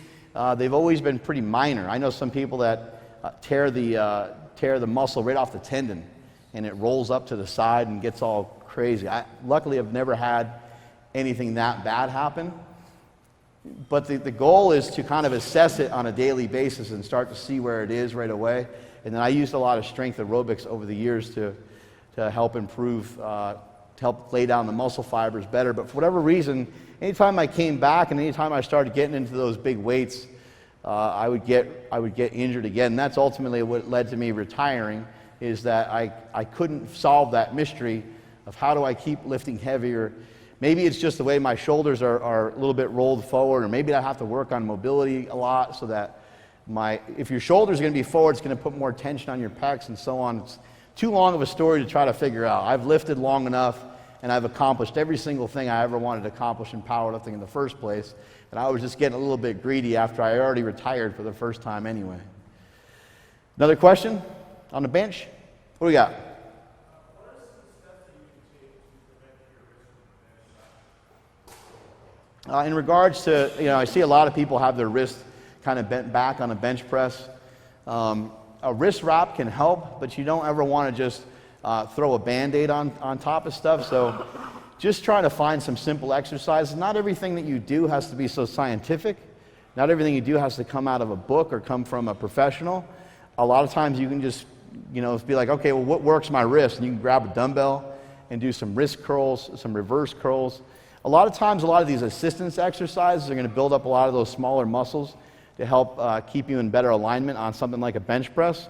they've always been pretty minor. I know some people that tear the muscle right off the tendon, and it rolls up to the side and gets all crazy. Luckily, I've never had anything that bad happen. But the goal is to kind of assess it on a daily basis and start to see where it is right away. And then I used a lot of strength aerobics over the years to help improve, to help lay down the muscle fibers better. But for whatever reason, anytime I came back and anytime I started getting into those big weights, I would get injured again. And that's ultimately what led to me retiring, is that I couldn't solve that mystery of how do I keep lifting heavier. Maybe it's just the way my shoulders are a little bit rolled forward, or maybe I have to work on mobility a lot so that if your shoulders are going to be forward, it's going to put more tension on your pecs and so on. It's too long of a story to try to figure out. I've lifted long enough, and I've accomplished every single thing I ever wanted to accomplish in powerlifting in the first place, and I was just getting a little bit greedy after I already retired for the first time anyway. Another question on the bench? What do we got? In regards to, I see a lot of people have their wrist kind of bent back on a bench press. A wrist wrap can help, but you don't ever want to just throw a Band-Aid on top of stuff. So just try to find some simple exercises. Not everything that you do has to be so scientific. Not everything you do has to come out of a book or come from a professional. A lot of times you can just, be like, okay, well, what works my wrist? And you can grab a dumbbell and do some wrist curls, some reverse curls. A lot of times, a lot of these assistance exercises are going to build up a lot of those smaller muscles to help keep you in better alignment on something like a bench press.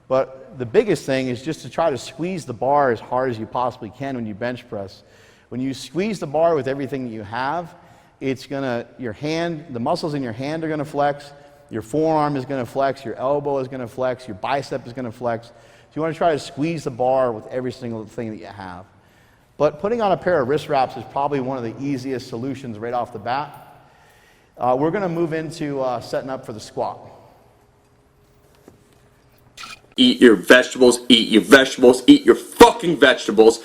But the biggest thing is just to try to squeeze the bar as hard as you possibly can when you bench press. When you squeeze the bar with everything that you have, the muscles in your hand are going to flex, Your forearm is going to flex, your elbow is going to flex, your bicep is going to flex. So you want to try to squeeze the bar with every single thing that you have. But putting on a pair of wrist wraps is probably one of the easiest solutions right off the bat. We're going to move into setting up for the squat. Eat your vegetables, eat your vegetables, eat your fucking vegetables.